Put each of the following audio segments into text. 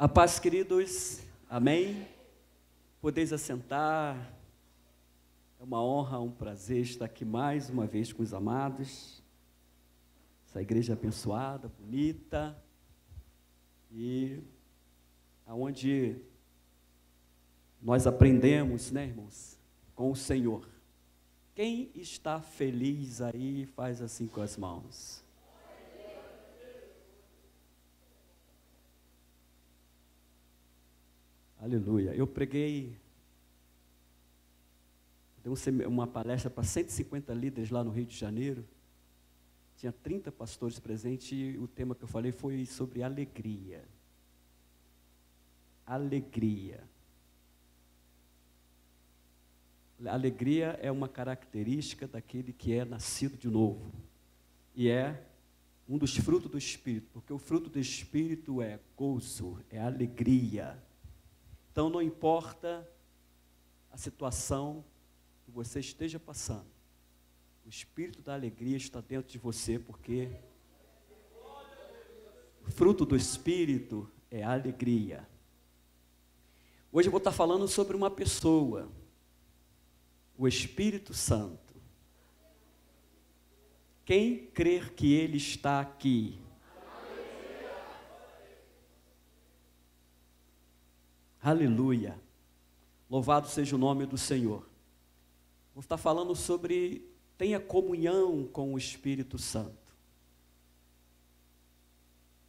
A paz, queridos, amém? Podeis assentar, é uma honra, um prazer estar aqui mais uma vez com os amados, essa igreja abençoada, bonita, e aonde nós aprendemos, né, irmãos, com o Senhor. Quem está feliz aí, faz assim com as mãos. Aleluia. Eu preguei, dei uma palestra para 150 líderes lá no Rio de Janeiro. Tinha 30 pastores presentes e o tema que eu falei foi sobre alegria. Alegria. Alegria é uma característica daquele que é nascido de novo. E é um dos frutos do Espírito, porque o fruto do Espírito é gozo, é alegria. Então, não importa a situação que você esteja passando, o Espírito da alegria está dentro de você, porque o fruto do Espírito é a alegria. Hoje eu vou estar falando sobre uma pessoa, o Espírito Santo. Quem crer que Ele está aqui? Aleluia, louvado seja o nome do Senhor. Vou estar falando sobre tenha comunhão com o Espírito Santo.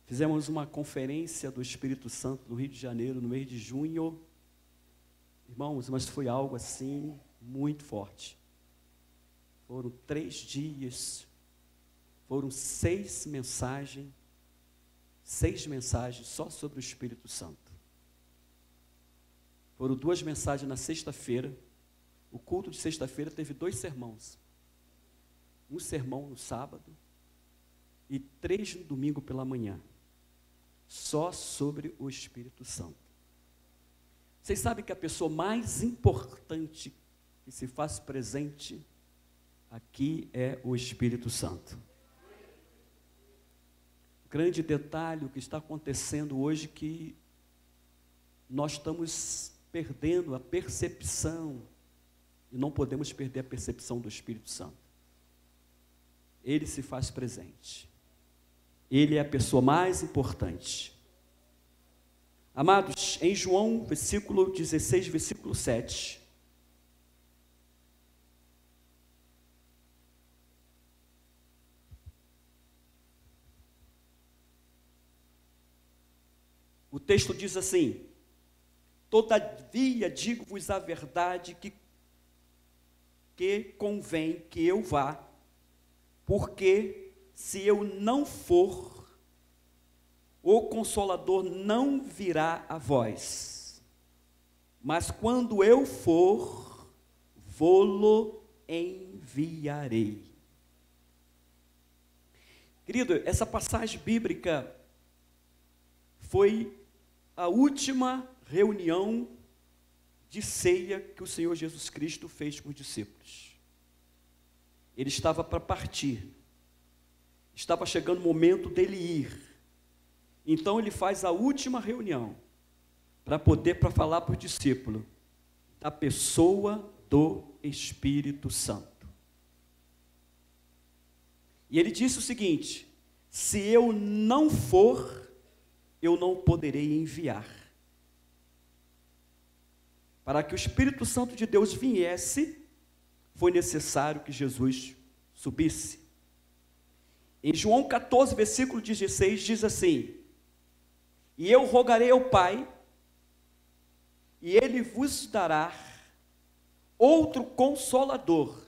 Fizemos uma conferência do Espírito Santo no Rio de Janeiro, no mês de junho. Irmãos, mas foi algo assim, muito forte. Foram 3 dias, foram 6 mensagens só sobre o Espírito Santo. Foram 2 mensagens na sexta-feira. O culto de sexta-feira teve 2 sermões. Um sermão no sábado e 3 no domingo pela manhã. Só sobre o Espírito Santo. Vocês sabem que a pessoa mais importante que se faz presente aqui é o Espírito Santo. Grande detalhe, o que está acontecendo hoje, que nós estamos perdendo a percepção, e não podemos perder a percepção do Espírito Santo. Ele se faz presente. Ele é a pessoa mais importante. Amados, em João, versículo 16, versículo 7. O texto diz assim: todavia digo-vos a verdade que convém que eu vá, porque se eu não for, o Consolador não virá a vós, mas quando eu for, vô-lo enviarei. Querido, essa passagem bíblica foi a última reunião de ceia que o Senhor Jesus Cristo fez com os discípulos. Ele estava para partir, estava chegando o momento dele ir. Então ele faz a última reunião para falar para o discípulo da pessoa do Espírito Santo. E ele disse o seguinte: se eu não for, eu não poderei enviar. Para que o Espírito Santo de Deus viesse, foi necessário que Jesus subisse. Em João 14, versículo 16, diz assim: e eu rogarei ao Pai, e Ele vos dará outro Consolador,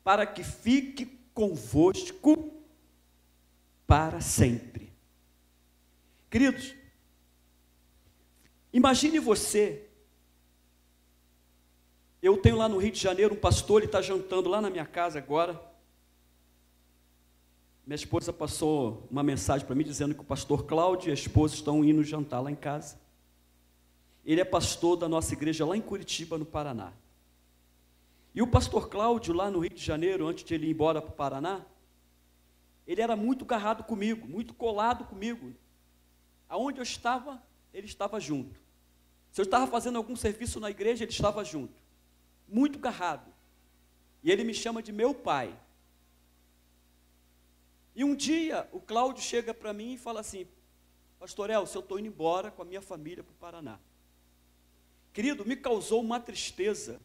para que fique convosco para sempre. Queridos, imagine você. Eu tenho lá no Rio de Janeiro um pastor, ele está jantando lá na minha casa agora. Minha esposa passou uma mensagem para mim dizendo que o pastor Cláudio e a esposa estão indo jantar lá em casa. Ele é pastor da nossa igreja lá em Curitiba, no Paraná. E o pastor Cláudio, lá no Rio de Janeiro, antes de ele ir embora para o Paraná, ele era muito agarrado comigo, muito colado comigo. Aonde eu estava, ele estava junto. Se eu estava fazendo algum serviço na igreja, ele estava junto. Muito garrado. E ele me chama de meu pai. E um dia, o Cláudio chega para mim e fala assim: Pastor Elcio, eu estou indo embora com a minha família para o Paraná. Querido, me causou uma tristeza.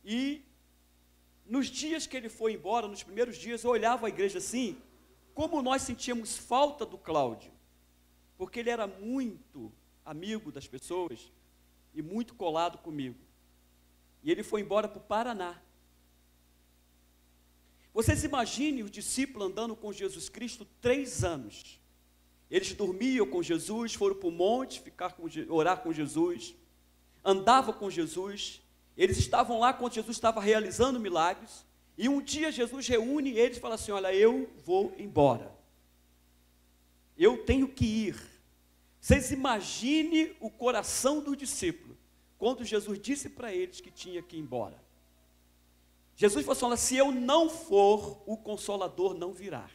E nos dias que ele foi embora, nos primeiros dias, eu olhava a igreja assim, como nós sentíamos falta do Cláudio, porque ele era muito amigo das pessoas e muito colado comigo. E ele foi embora para o Paraná. Vocês imaginem os discípulos andando com Jesus Cristo 3 anos. Eles dormiam com Jesus, foram para o monte orar com Jesus, andavam com Jesus, eles estavam lá quando Jesus estava realizando milagres, e um dia Jesus reúne eles e fala assim: olha, eu vou embora, eu tenho que ir. Vocês imaginem o coração do discípulo, quando Jesus disse para eles que tinha que ir embora. Jesus falou assim: olha, se eu não for, o Consolador não virá.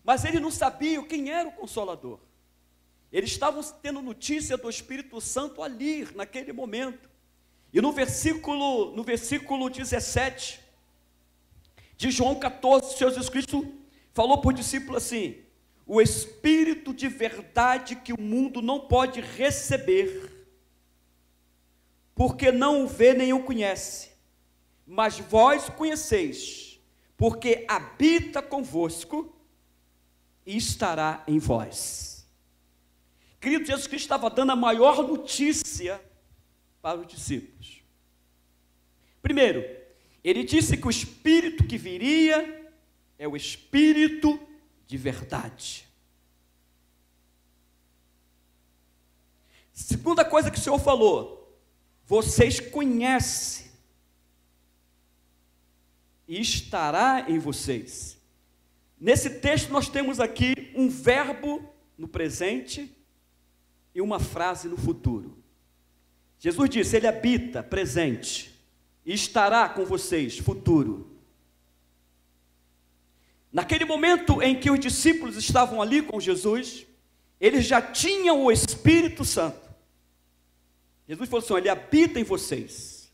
Mas eles não sabiam quem era o Consolador. Eles estavam tendo notícia do Espírito Santo ali, naquele momento. E no versículo 17 de João 14, Jesus Cristo falou para o discípulo assim: o Espírito de verdade que o mundo não pode receber, porque não o vê nem o conhece, mas vós o conheceis, porque habita convosco e estará em vós. Querido, Jesus Cristo estava dando a maior notícia para os discípulos. Primeiro, ele disse que o Espírito que viria é o Espírito de verdade. Segunda coisa que o Senhor falou: vocês conhecem e estará em vocês. Nesse texto nós temos aqui um verbo no presente e uma frase no futuro. Jesus disse: ele habita, presente, e estará com vocês, futuro. Naquele momento em que os discípulos estavam ali com Jesus, eles já tinham o Espírito Santo. Jesus falou assim: ele habita em vocês.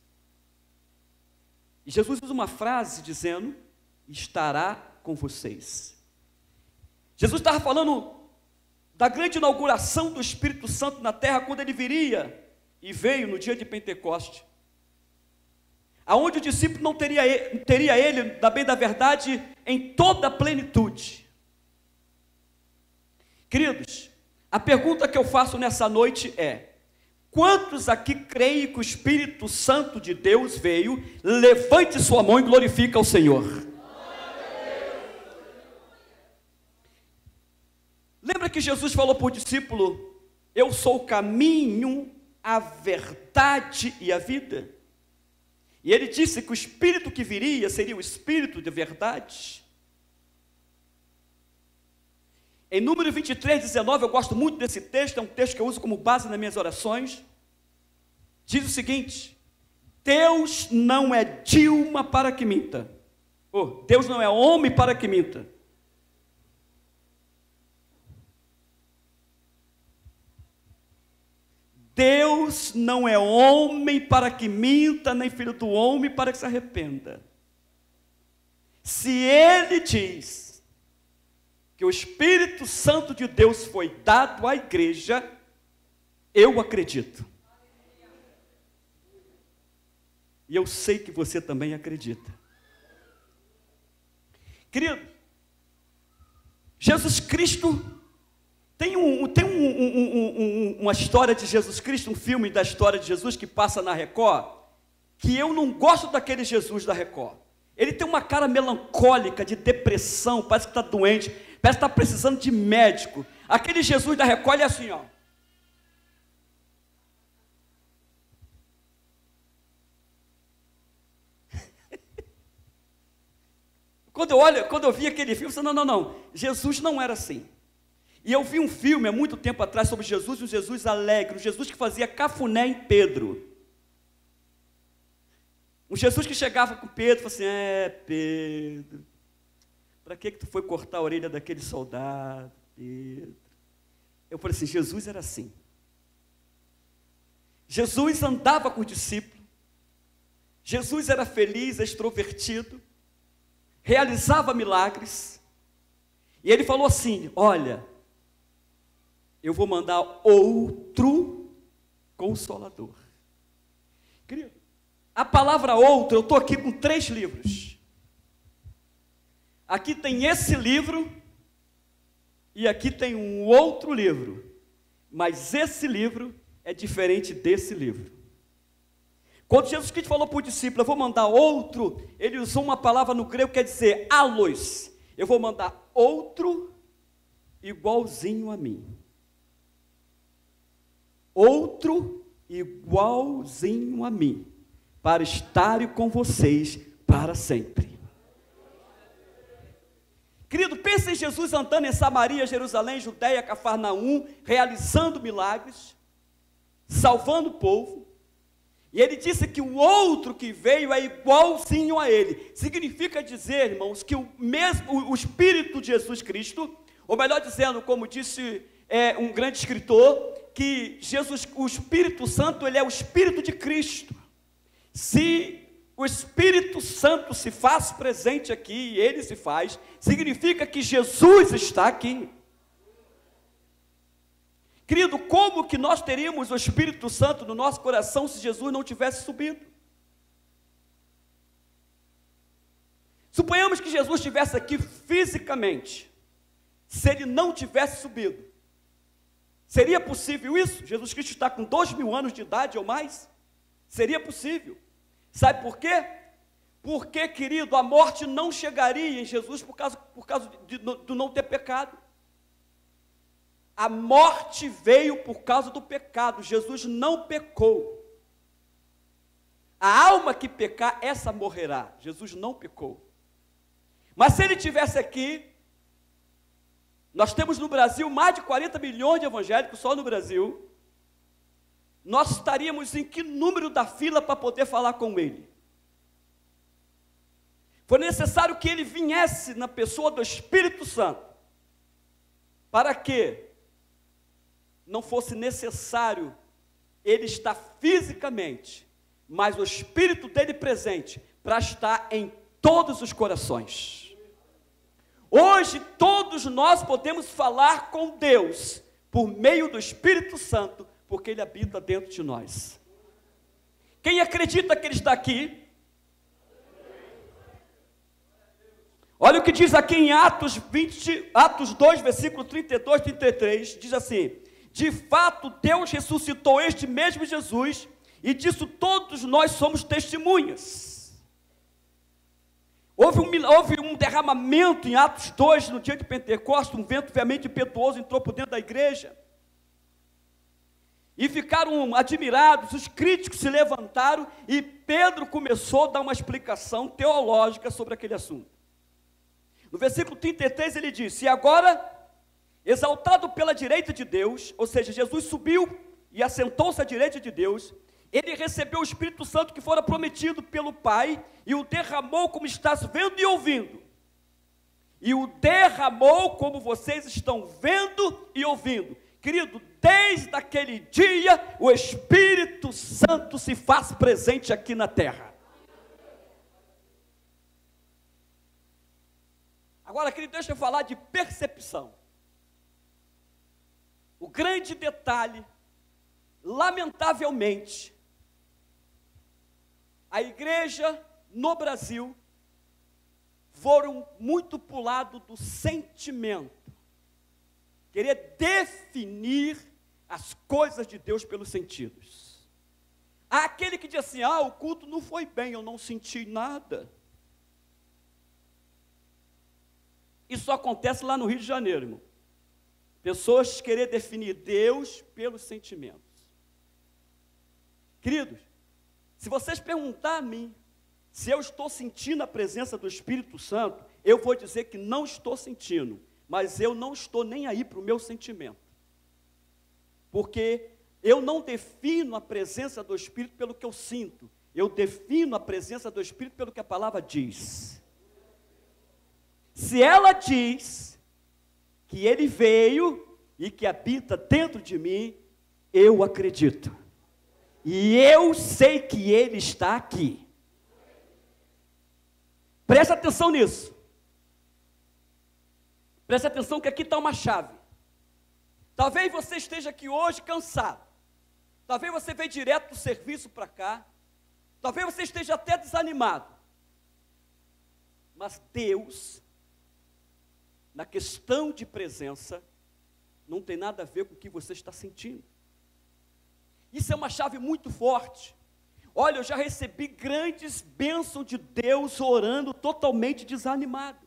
E Jesus usa uma frase dizendo: estará com vocês. Jesus estava falando da grande inauguração do Espírito Santo na terra, quando ele viria, e veio no dia de Pentecoste, aonde o discípulo não teria ele, da bem da verdade, em toda a plenitude. Queridos, a pergunta que eu faço nessa noite é: quantos aqui creem que o Espírito Santo de Deus veio? Levante sua mão e glorifique ao Senhor. Lembra que Jesus falou para o discípulo: eu sou o caminho, a verdade e a vida? E ele disse que o Espírito que viria seria o Espírito de verdade. Em Número 23, 19, eu gosto muito desse texto, é um texto que eu uso como base nas minhas orações. Diz o seguinte: Deus não é Dilma para que minta. Deus não é homem para que minta. Deus não é homem para que minta, nem filho do homem para que se arrependa. Se ele diz que o Espírito Santo de Deus foi dado à igreja, eu acredito. E eu sei que você também acredita. Querido, Jesus Cristo tem uma história de Jesus Cristo, um filme da história de Jesus que passa na Record, que eu não gosto daquele Jesus da Record. Ele tem uma cara melancólica, de depressão, parece que está doente, parece que está precisando de médico. Aquele Jesus da Record é assim, ó. Quando eu vi aquele filme, eu disse: não, Jesus não era assim. E eu vi um filme há muito tempo atrás sobre Jesus, um Jesus alegre, um Jesus que fazia cafuné em Pedro. Um Jesus que chegava com Pedro e falava assim: Pedro, para que tu foi cortar a orelha daquele soldado, Pedro? Eu falei assim, Jesus era assim. Jesus andava com o discípulo, Jesus era feliz, extrovertido, realizava milagres, e ele falou assim, olha, eu vou mandar outro Consolador. Querido, a palavra outro, eu estou aqui com 3 livros, aqui tem esse livro, e aqui tem um outro livro, mas esse livro é diferente desse livro. Quando Jesus Cristo falou para o discípulo, eu vou mandar outro, ele usou uma palavra no grego que quer dizer allos, eu vou mandar outro igualzinho a mim. Outro igualzinho a mim, para estar com vocês para sempre. Querido, pensa em Jesus andando em Samaria, Jerusalém, Judeia, Cafarnaum, realizando milagres, salvando o povo, e ele disse que o outro que veio é igualzinho a ele. Significa dizer, irmãos, que o Espírito de Jesus Cristo, ou melhor dizendo, como disse um grande escritor, que Jesus, o Espírito Santo, ele é o Espírito de Cristo. Se o Espírito Santo se faz presente aqui, e ele se faz, significa que Jesus está aqui. Querido, como que nós teríamos o Espírito Santo no nosso coração se Jesus não tivesse subido? Suponhamos que Jesus estivesse aqui fisicamente, se ele não tivesse subido, seria possível isso? Jesus Cristo está com 2000 anos de idade ou mais? Seria possível. Sabe por quê? Porque, querido, a morte não chegaria em Jesus por causa de não ter pecado. A morte veio por causa do pecado. Jesus não pecou. A alma que pecar, essa morrerá. Jesus não pecou. Mas se ele estivesse aqui, nós temos no Brasil mais de 40 milhões de evangélicos só no Brasil. Nós estaríamos em que número da fila para poder falar com ele? Foi necessário que ele viesse na pessoa do Espírito Santo, para que não fosse necessário ele estar fisicamente, mas o Espírito dele presente, para estar em todos os corações. Hoje todos nós podemos falar com Deus, por meio do Espírito Santo, porque ele habita dentro de nós. Quem acredita que ele está aqui? Olha o que diz aqui em Atos 2, versículo 32, 33, diz assim, de fato Deus ressuscitou este mesmo Jesus, e disso todos nós somos testemunhas. Houve um derramamento em Atos 2, no dia de Pentecostes, um vento veemente impetuoso entrou por dentro da igreja, e ficaram admirados, os críticos se levantaram, e Pedro começou a dar uma explicação teológica sobre aquele assunto. No versículo 33 ele disse, e agora, exaltado pela direita de Deus, ou seja, Jesus subiu e assentou-se à direita de Deus, ele recebeu o Espírito Santo que fora prometido pelo Pai, e o derramou como estás vendo e ouvindo. E o derramou como vocês estão vendo e ouvindo. Querido, desde aquele dia, o Espírito Santo se faz presente aqui na terra. Agora, querido, deixa eu falar de percepção. O grande detalhe, lamentavelmente, a igreja no Brasil foram muito para o lado do sentimento. Querer definir as coisas de Deus pelos sentidos. Há aquele que diz assim, o culto não foi bem, eu não senti nada. Isso acontece lá no Rio de Janeiro, irmão. Pessoas querer definir Deus pelos sentimentos. Queridos, se vocês perguntarem a mim se eu estou sentindo a presença do Espírito Santo, eu vou dizer que não estou sentindo, mas eu não estou nem aí para o meu sentimento. Porque eu não defino a presença do Espírito pelo que eu sinto, eu defino a presença do Espírito pelo que a palavra diz. Se ela diz que ele veio e que habita dentro de mim, eu acredito. E eu sei que Ele está aqui. Preste atenção nisso. Preste atenção que aqui está uma chave. Talvez você esteja aqui hoje cansado. Talvez você veio direto do serviço para cá. Talvez você esteja até desanimado. Mas Deus, na questão de presença, não tem nada a ver com o que você está sentindo. Isso é uma chave muito forte. Olha, eu já recebi grandes bênçãos de Deus orando totalmente desanimado.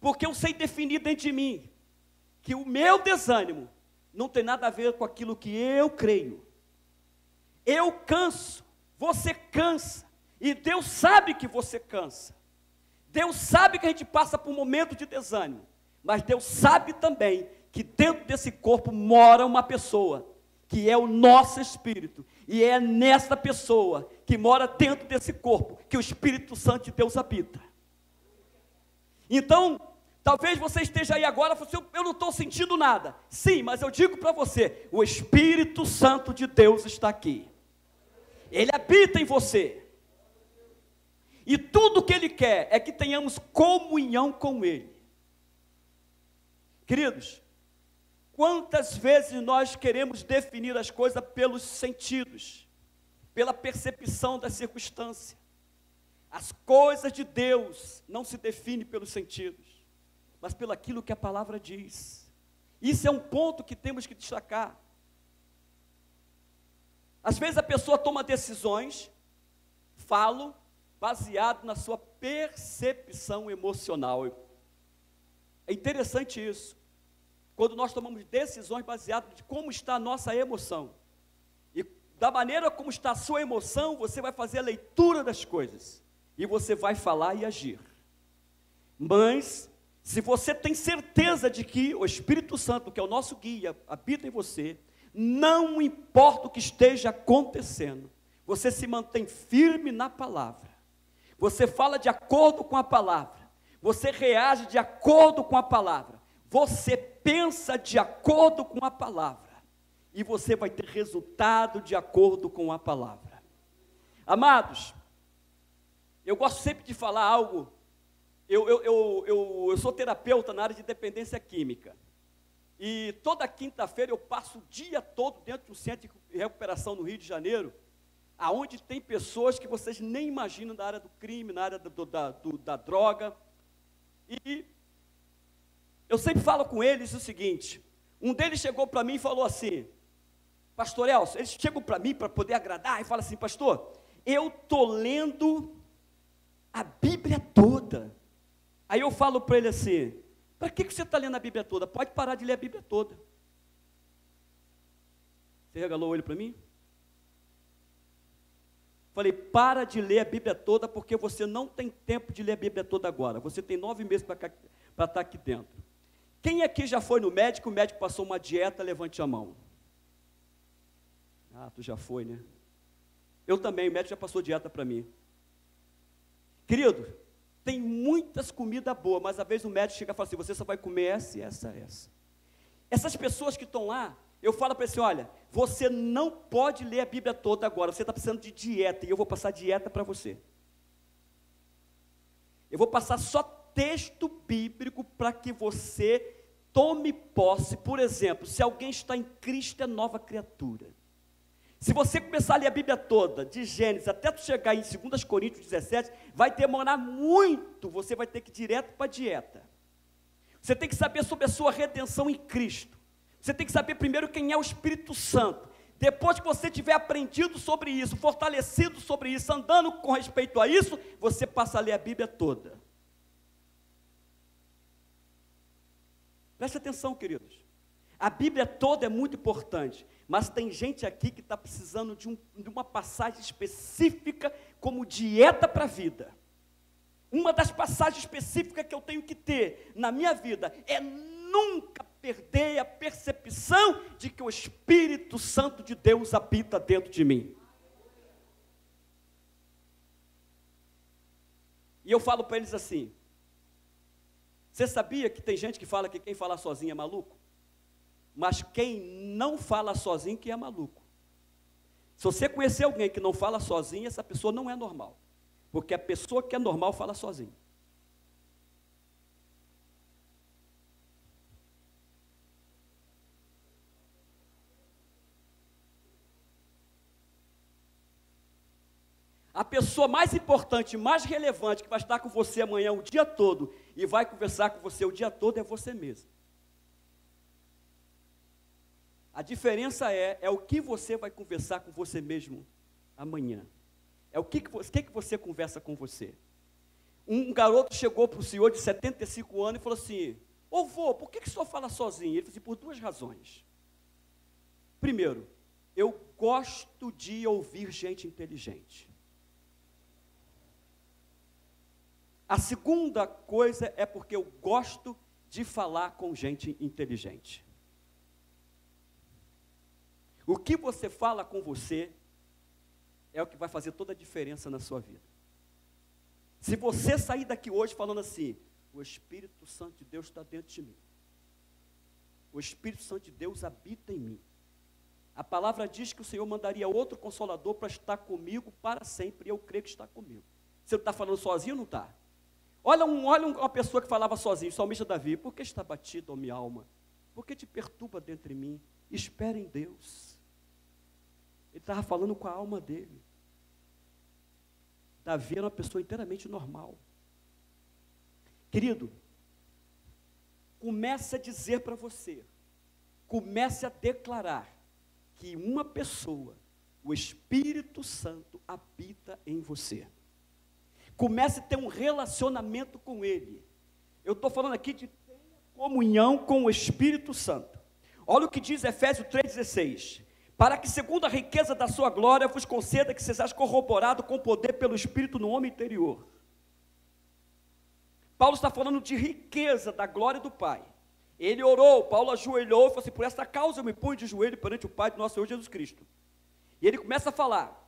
Porque eu sei definir dentro de mim que o meu desânimo não tem nada a ver com aquilo que eu creio. Eu canso, você cansa, e Deus sabe que você cansa. Deus sabe que a gente passa por um momento de desânimo, mas Deus sabe também que dentro desse corpo mora uma pessoa, que é o nosso espírito, e é nessa pessoa que mora dentro desse corpo, que o Espírito Santo de Deus habita. Então, talvez você esteja aí agora e fale assim, eu não estou sentindo nada. Sim, mas eu digo para você, o Espírito Santo de Deus está aqui. Ele habita em você. E tudo que Ele quer é que tenhamos comunhão com Ele. Queridos, quantas vezes nós queremos definir as coisas pelos sentidos, pela percepção da circunstância. As coisas de Deus não se definem pelos sentidos, mas pelo aquilo que a palavra diz. Isso é um ponto que temos que destacar. Às vezes a pessoa toma decisões, falo, baseado na sua percepção emocional. É interessante isso. Quando nós tomamos decisões baseadas de como está a nossa emoção. E da maneira como está a sua emoção, você vai fazer a leitura das coisas. E você vai falar e agir. Mas, se você tem certeza de que o Espírito Santo, que é o nosso guia, habita em você, não importa o que esteja acontecendo, você se mantém firme na palavra. Você fala de acordo com a palavra. Você reage de acordo com a palavra. Você pensa de acordo com a palavra. E você vai ter resultado de acordo com a palavra. Amados, eu gosto sempre de falar algo. Eu sou terapeuta na área de dependência química. E toda quinta-feira eu passo o dia todo dentro de um centro de recuperação no Rio de Janeiro, aonde tem pessoas que vocês nem imaginam da área do crime, na área da droga. E eu sempre falo com eles o seguinte, um deles chegou para mim e falou assim, pastor Elcio, eles chegam para mim para poder agradar e falam assim, pastor, eu estou lendo a Bíblia toda. Aí eu falo para ele assim, para que você está lendo a Bíblia toda? Pode parar de ler a Bíblia toda. Você regalou o olho para mim? Falei, para de ler a Bíblia toda, porque você não tem tempo de ler a Bíblia toda agora. Você tem 9 meses para estar aqui dentro. Quem aqui já foi no médico, o médico passou uma dieta, levante a mão. Ah, tu já foi, né? Eu também, o médico já passou dieta para mim. Querido, tem muitas comidas boas, mas às vezes o médico chega e fala assim, você só vai comer essa e essa. Essas pessoas que estão lá, eu falo para ele assim, olha, você não pode ler a Bíblia toda agora, você está precisando de dieta, e eu vou passar dieta para você. Eu vou passar só texto bíblico para que você tome posse. Por exemplo, se alguém está em Cristo, é nova criatura. Se você começar a ler a Bíblia toda, de Gênesis até tu chegar em 2 Coríntios 17, vai demorar muito, você vai ter que ir direto para a dieta. Você tem que saber sobre a sua redenção em Cristo. Você tem que saber primeiro quem é o Espírito Santo. Depois que você tiver aprendido sobre isso, fortalecido sobre isso, andando com respeito a isso, você passa a ler a Bíblia toda. Preste atenção, queridos. A Bíblia toda é muito importante, mas tem gente aqui que está precisando de uma passagem específica como dieta para a vida. Uma das passagens específicas que eu tenho que ter na minha vida é nunca perder a percepção de que o Espírito Santo de Deus habita dentro de mim. E eu falo para eles assim, Você sabia que tem gente que fala que quem fala sozinho é maluco? Mas quem não fala sozinho que é maluco. Se você conhecer alguém que não fala sozinho, essa pessoa não é normal. Porque a pessoa que é normal fala sozinho. A pessoa mais importante, mais relevante, que vai estar com você amanhã o dia todo e vai conversar com você o dia todo é você mesmo. A diferença é o que você vai conversar com você mesmo amanhã. É o que você conversa com você. Um garoto chegou para o senhor de 75 anos e falou assim: ô vô, por que o senhor fala sozinho? Ele falou assim: por duas razões. Primeiro, eu gosto de ouvir gente inteligente. A segunda coisa é porque eu gosto de falar com gente inteligente. O que você fala com você é o que vai fazer toda a diferença na sua vida. Se você sair daqui hoje falando assim: o Espírito Santo de Deus está dentro de mim, o Espírito Santo de Deus habita em mim, a palavra diz que o Senhor mandaria outro Consolador para estar comigo para sempre, e eu creio que está comigo. Você não está falando sozinho ou não está? Olha uma pessoa que falava sozinho, o salmista Davi: por que está batido, ó minha alma? Por que te perturba dentro de mim? Espera em Deus. Ele estava falando com a alma dele. Davi era uma pessoa inteiramente normal. Querido, comece a dizer para você, comece a declarar que uma pessoa, o Espírito Santo, habita em você. Comece a ter um relacionamento com Ele. Eu estou falando aqui de ter comunhão com o Espírito Santo. Olha o que diz Efésios 3,16. Para que segundo a riqueza da sua glória vos conceda que sejais corroborado com poder pelo Espírito no homem interior. Paulo está falando de riqueza da glória do Pai. Ele orou, Paulo ajoelhou e falou assim: por esta causa eu me ponho de joelho perante o Pai do nosso Senhor Jesus Cristo. E ele começa a falar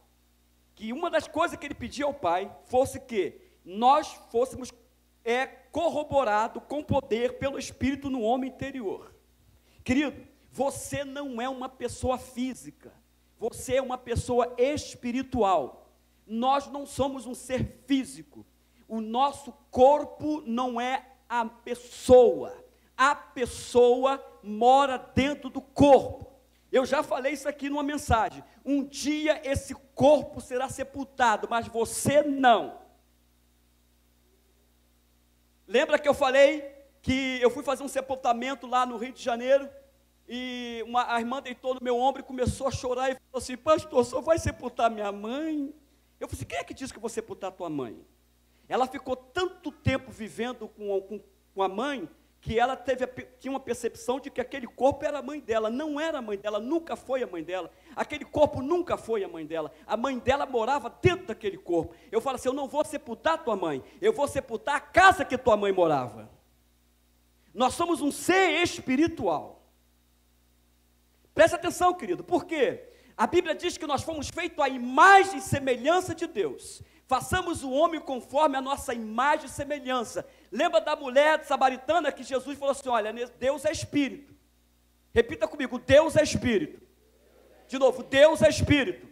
que uma das coisas que ele pedia ao Pai fosse que nós fôssemos corroborados com poder pelo Espírito no homem interior. Querido, você não é uma pessoa física, você é uma pessoa espiritual. Nós não somos um ser físico, o nosso corpo não é a pessoa mora dentro do corpo. Eu já falei isso aqui numa mensagem: um dia esse corpo será sepultado, mas você não. Lembra que eu falei que eu fui fazer um sepultamento lá no Rio de Janeiro? E a irmã deitou no meu ombro e começou a chorar e falou assim: pastor, só vai sepultar minha mãe? Eu falei assim: quem é que disse que eu vou sepultar tua mãe? Ela ficou tanto tempo vivendo com a mãe, que ela tinha uma percepção de que aquele corpo era a mãe dela. Não era a mãe dela, nunca foi a mãe dela. Aquele corpo nunca foi a mãe dela morava dentro daquele corpo. Eu falo assim: eu não vou sepultar tua mãe, eu vou sepultar a casa que tua mãe morava. Nós somos um ser espiritual. Preste atenção, querido, porque a Bíblia diz que nós fomos feitos à imagem e semelhança de Deus. Façamos o homem conforme a nossa imagem e semelhança. Lembra da mulher samaritana que Jesus falou assim: olha, Deus é Espírito. Repita comigo: Deus é Espírito. De novo: Deus é Espírito.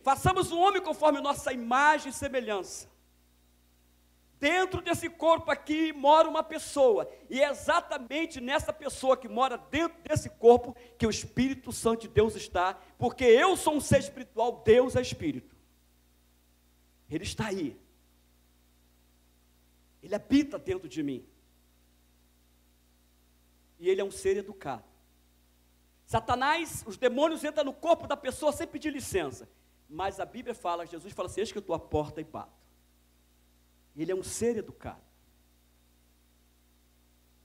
Façamos o homem conforme a nossa imagem e semelhança. Dentro desse corpo aqui mora uma pessoa, e é exatamente nessa pessoa que mora dentro desse corpo que o Espírito Santo de Deus está, porque eu sou um ser espiritual, Deus é Espírito. Ele está aí. Ele habita dentro de mim. E ele é um ser educado. Satanás, os demônios entram no corpo da pessoa sem pedir licença. Mas a Bíblia fala, Jesus fala assim: eis que eu estou à porta e bato. Ele é um ser educado.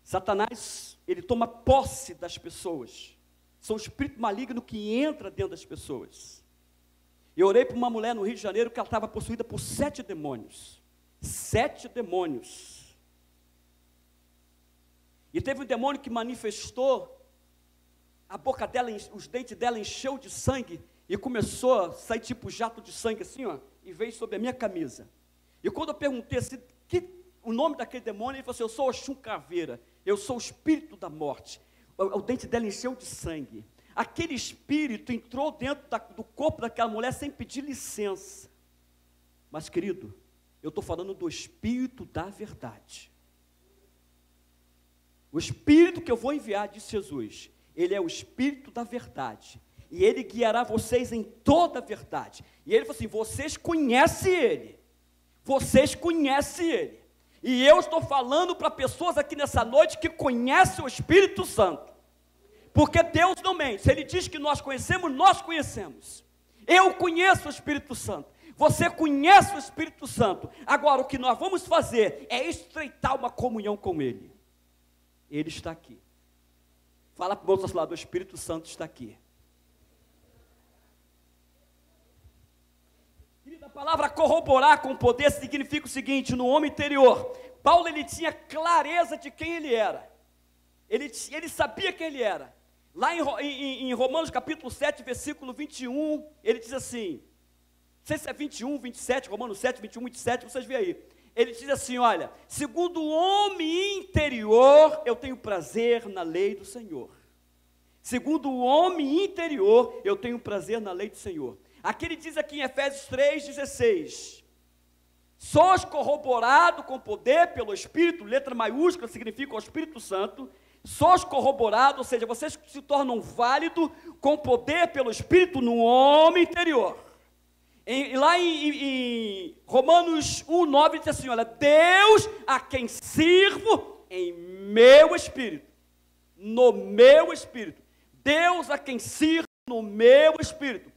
Satanás, ele toma posse das pessoas. São um espírito maligno que entra dentro das pessoas. Eu orei para uma mulher no Rio de Janeiro que ela estava possuída por 7 demônios. 7 demônios. E teve um demônio que manifestou, a boca dela, os dentes dela encheu de sangue e começou a sair tipo jato de sangue assim, ó, e veio sobre a minha camisa. E quando eu perguntei assim: o nome daquele demônio, ele falou assim: eu sou Oxum Caveira, eu sou o espírito da morte. O dente dela encheu de sangue. Aquele espírito entrou dentro do corpo daquela mulher sem pedir licença. Mas, querido, eu estou falando do espírito da verdade. O espírito que eu vou enviar, disse Jesus, ele é o espírito da verdade. E ele guiará vocês em toda a verdade. E ele falou assim: vocês conhecem ele. Vocês conhecem ele. E eu estou falando para pessoas aqui nessa noite que conhecem o Espírito Santo. Porque Deus não mente. Se ele diz que nós conhecemos, nós conhecemos. Eu conheço o Espírito Santo. Você conhece o Espírito Santo. Agora, o que nós vamos fazer é estreitar uma comunhão com ele. Ele está aqui. Fala para o outro lado: o Espírito Santo está aqui. A palavra corroborar com poder significa o seguinte: no homem interior, Paulo, ele tinha clareza de quem ele era. Ele sabia quem ele era. Lá em Romanos capítulo 7, versículo 21, ele diz assim, não sei se é 21, 27, Romanos 7, 21, 27, vocês veem aí. Ele diz assim: olha, segundo o homem interior, eu tenho prazer na lei do Senhor. Segundo o homem interior, eu tenho prazer na lei do Senhor. Aqui ele diz aqui em Efésios 3,16, sois corroborado com poder pelo Espírito, letra maiúscula significa o Espírito Santo, sois corroborado, ou seja, vocês se tornam válidos com poder pelo Espírito no homem interior. Lá em Romanos 1,9 diz assim: olha, Deus a quem sirvo em meu espírito, no meu espírito, Deus a quem sirvo no meu espírito.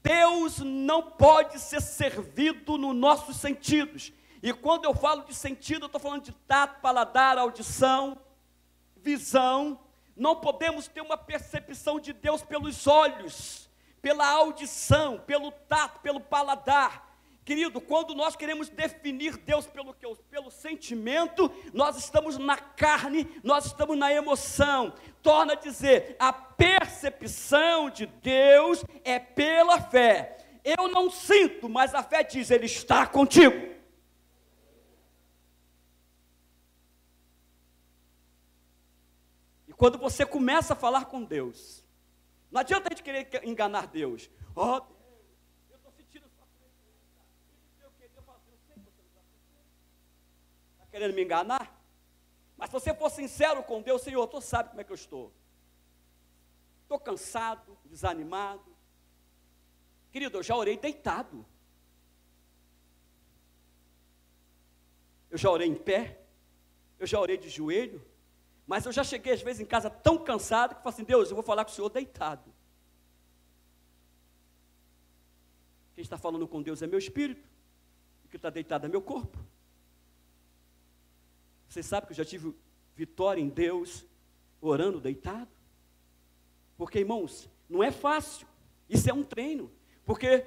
Deus não pode ser servido nos nossos sentidos. E quando eu falo de sentido, eu estou falando de tato, paladar, audição, visão. Não podemos ter uma percepção de Deus pelos olhos, pela audição, pelo tato, pelo paladar. Querido, quando nós queremos definir Deus pelo sentimento, nós estamos na carne, nós estamos na emoção. Torna a dizer, a percepção de Deus é pela fé. Eu não sinto, mas a fé diz, Ele está contigo. E quando você começa a falar com Deus, não adianta a gente querer enganar Deus. Ó, eu estou sentindo sua presença. Eu sei que você não está querendo me enganar? Mas se você for sincero com Deus, Senhor, tu sabe como é que eu estou. Estou cansado, desanimado. Querido, eu já orei deitado. Eu já orei em pé. Eu já orei de joelho. Mas eu já cheguei às vezes em casa tão cansado que falo assim: Deus, eu vou falar com o Senhor deitado. Quem está falando com Deus é meu espírito. O que está deitado é meu corpo. Você sabe que eu já tive vitória em Deus orando deitado? Porque, irmãos, não é fácil. Isso é um treino. Porque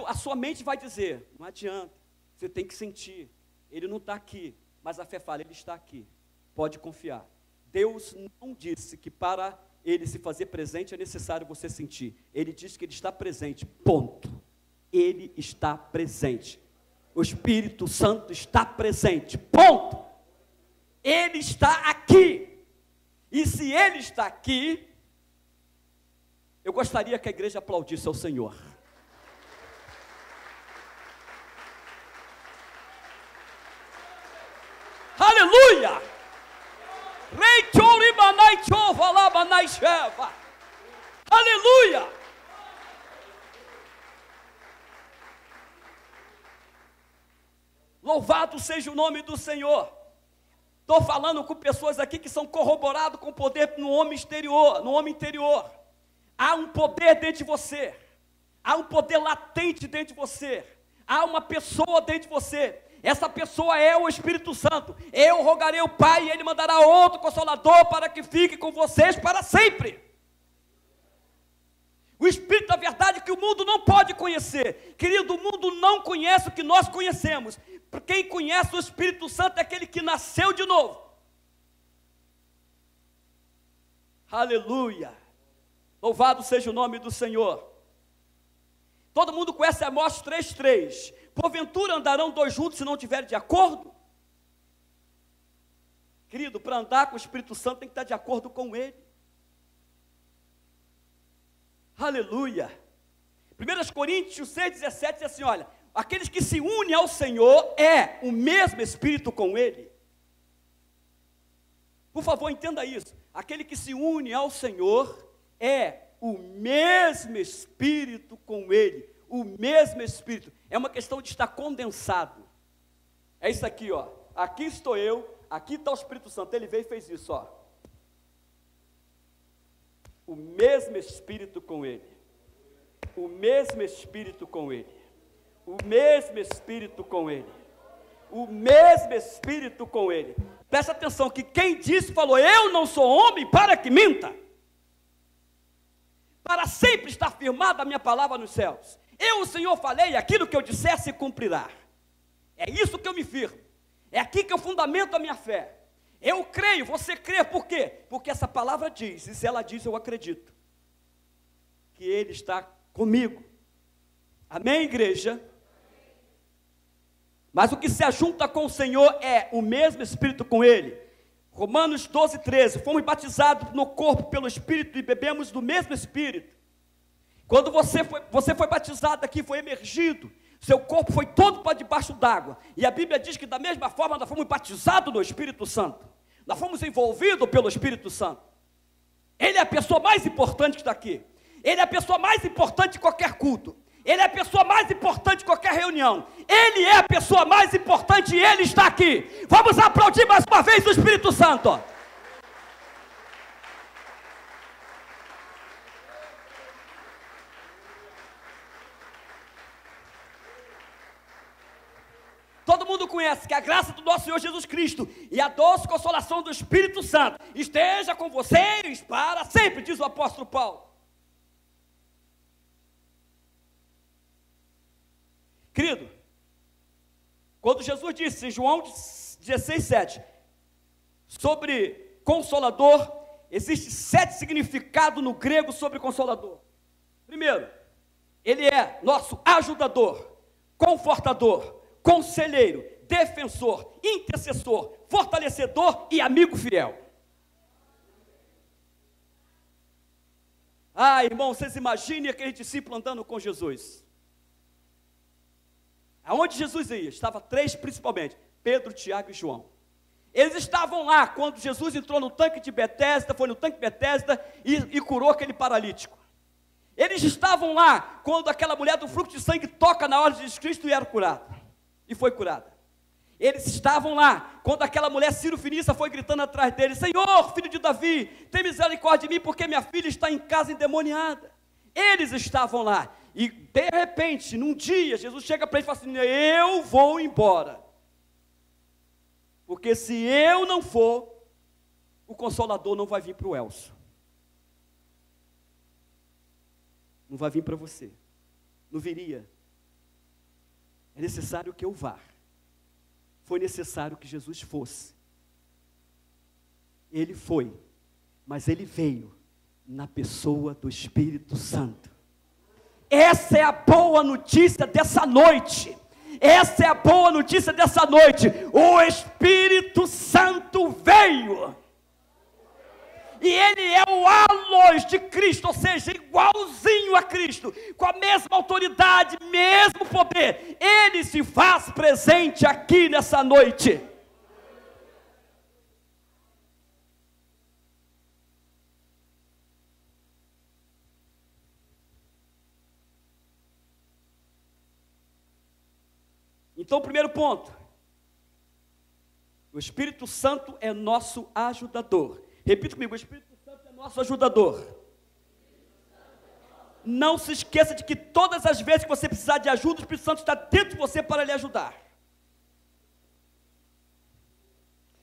a sua mente vai dizer: não adianta, você tem que sentir. Ele não está aqui, mas a fé fala: Ele está aqui. Pode confiar. Deus não disse que para Ele se fazer presente é necessário você sentir. Ele disse que Ele está presente, ponto. Ele está presente. O Espírito Santo está presente, ponto. Ele está aqui. E se Ele está aqui, eu gostaria que a igreja aplaudisse ao Senhor. Aleluia! Aleluia! Louvado seja o nome do Senhor. Estou falando com pessoas aqui que são corroboradas com poder no homem exterior, no homem interior. Há um poder dentro de você. Há um poder latente dentro de você. Há uma pessoa dentro de você. Essa pessoa é o Espírito Santo. Eu rogarei ao Pai e Ele mandará outro Consolador para que fique com vocês para sempre. O Espírito da verdade que o mundo não pode conhecer. Querido, o mundo não conhece o que nós conhecemos. Quem conhece o Espírito Santo é aquele que nasceu de novo. Aleluia. Louvado seja o nome do Senhor. Todo mundo conhece Amós 3:3. Porventura andarão dois juntos se não tiverem de acordo? Querido, para andar com o Espírito Santo tem que estar de acordo com Ele. Aleluia. 1 Coríntios 6,17 diz assim, olha, aqueles que se unem ao Senhor é o mesmo Espírito com Ele. Por favor, entenda isso. Aquele que se une ao Senhor é o mesmo Espírito com Ele. O mesmo Espírito. É uma questão de estar condensado. É isso aqui, ó. Aqui estou eu, aqui está o Espírito Santo. Ele veio e fez isso, ó. O mesmo Espírito com Ele. O mesmo Espírito com Ele. O mesmo Espírito com Ele. O mesmo Espírito com Ele. Presta atenção que quem disse falou, eu não sou homem para que minta. Para sempre estar firmada a minha palavra nos céus. Eu, o Senhor, falei, aquilo que eu disser se cumprirá. É isso que eu me firmo. É aqui que eu fundamento a minha fé. Eu creio, você crê, por quê? Porque essa palavra diz, e se ela diz, eu acredito. Que Ele está comigo. Amém, igreja? Mas o que se ajunta com o Senhor é o mesmo Espírito com Ele. Romanos 12, 13, fomos batizados no corpo pelo Espírito e bebemos do mesmo Espírito. Quando você foi batizado aqui, foi emergido, seu corpo foi todo para debaixo d'água. E a Bíblia diz que da mesma forma nós fomos batizados no Espírito Santo. Nós fomos envolvidos pelo Espírito Santo. Ele é a pessoa mais importante que está aqui. Ele é a pessoa mais importante de qualquer culto. Ele é a pessoa mais importante de qualquer reunião. Ele é a pessoa mais importante e Ele está aqui. Vamos aplaudir mais uma vez o Espírito Santo. Todo mundo conhece que a graça do nosso Senhor Jesus Cristo e a doce consolação do Espírito Santo esteja com vocês para sempre, diz o apóstolo Paulo. Querido, quando Jesus disse em João 16, 7, sobre Consolador, existe 7 significados no grego sobre Consolador. Primeiro, Ele é nosso ajudador, confortador, conselheiro, defensor, intercessor, fortalecedor e amigo fiel. Ah, irmão, vocês imaginem aquele discípulo andando com Jesus. Aonde Jesus ia? Estava 3 principalmente, Pedro, Tiago e João. Eles estavam lá quando Jesus entrou no tanque de Betesda, foi no tanque de Betesda e curou aquele paralítico. Eles estavam lá quando aquela mulher do fluxo de sangue toca na hora de Jesus Cristo e era curada. E foi curada. Eles estavam lá quando aquela mulher cirofenícia foi gritando atrás dele, Senhor, filho de Davi, tem misericórdia de mim porque minha filha está em casa endemoniada. Eles estavam lá. E de repente, num dia, Jesus chega para ele e fala assim, eu vou embora. Porque se eu não for, o Consolador não vai vir para o Elcio. Não vai vir para você. Não viria. É necessário que eu vá. Foi necessário que Jesus fosse. Ele foi, mas Ele veio na pessoa do Espírito Santo. Essa é a boa notícia dessa noite. Essa é a boa notícia dessa noite. O Espírito Santo veio. E Ele é o alós de Cristo, ou seja, igualzinho a Cristo, com a mesma autoridade, mesmo poder. Ele se faz presente aqui nessa noite. Então, primeiro ponto, o Espírito Santo é nosso ajudador. Repita comigo, o Espírito Santo é nosso ajudador. Não se esqueça de que todas as vezes que você precisar de ajuda, o Espírito Santo está dentro de você para lhe ajudar.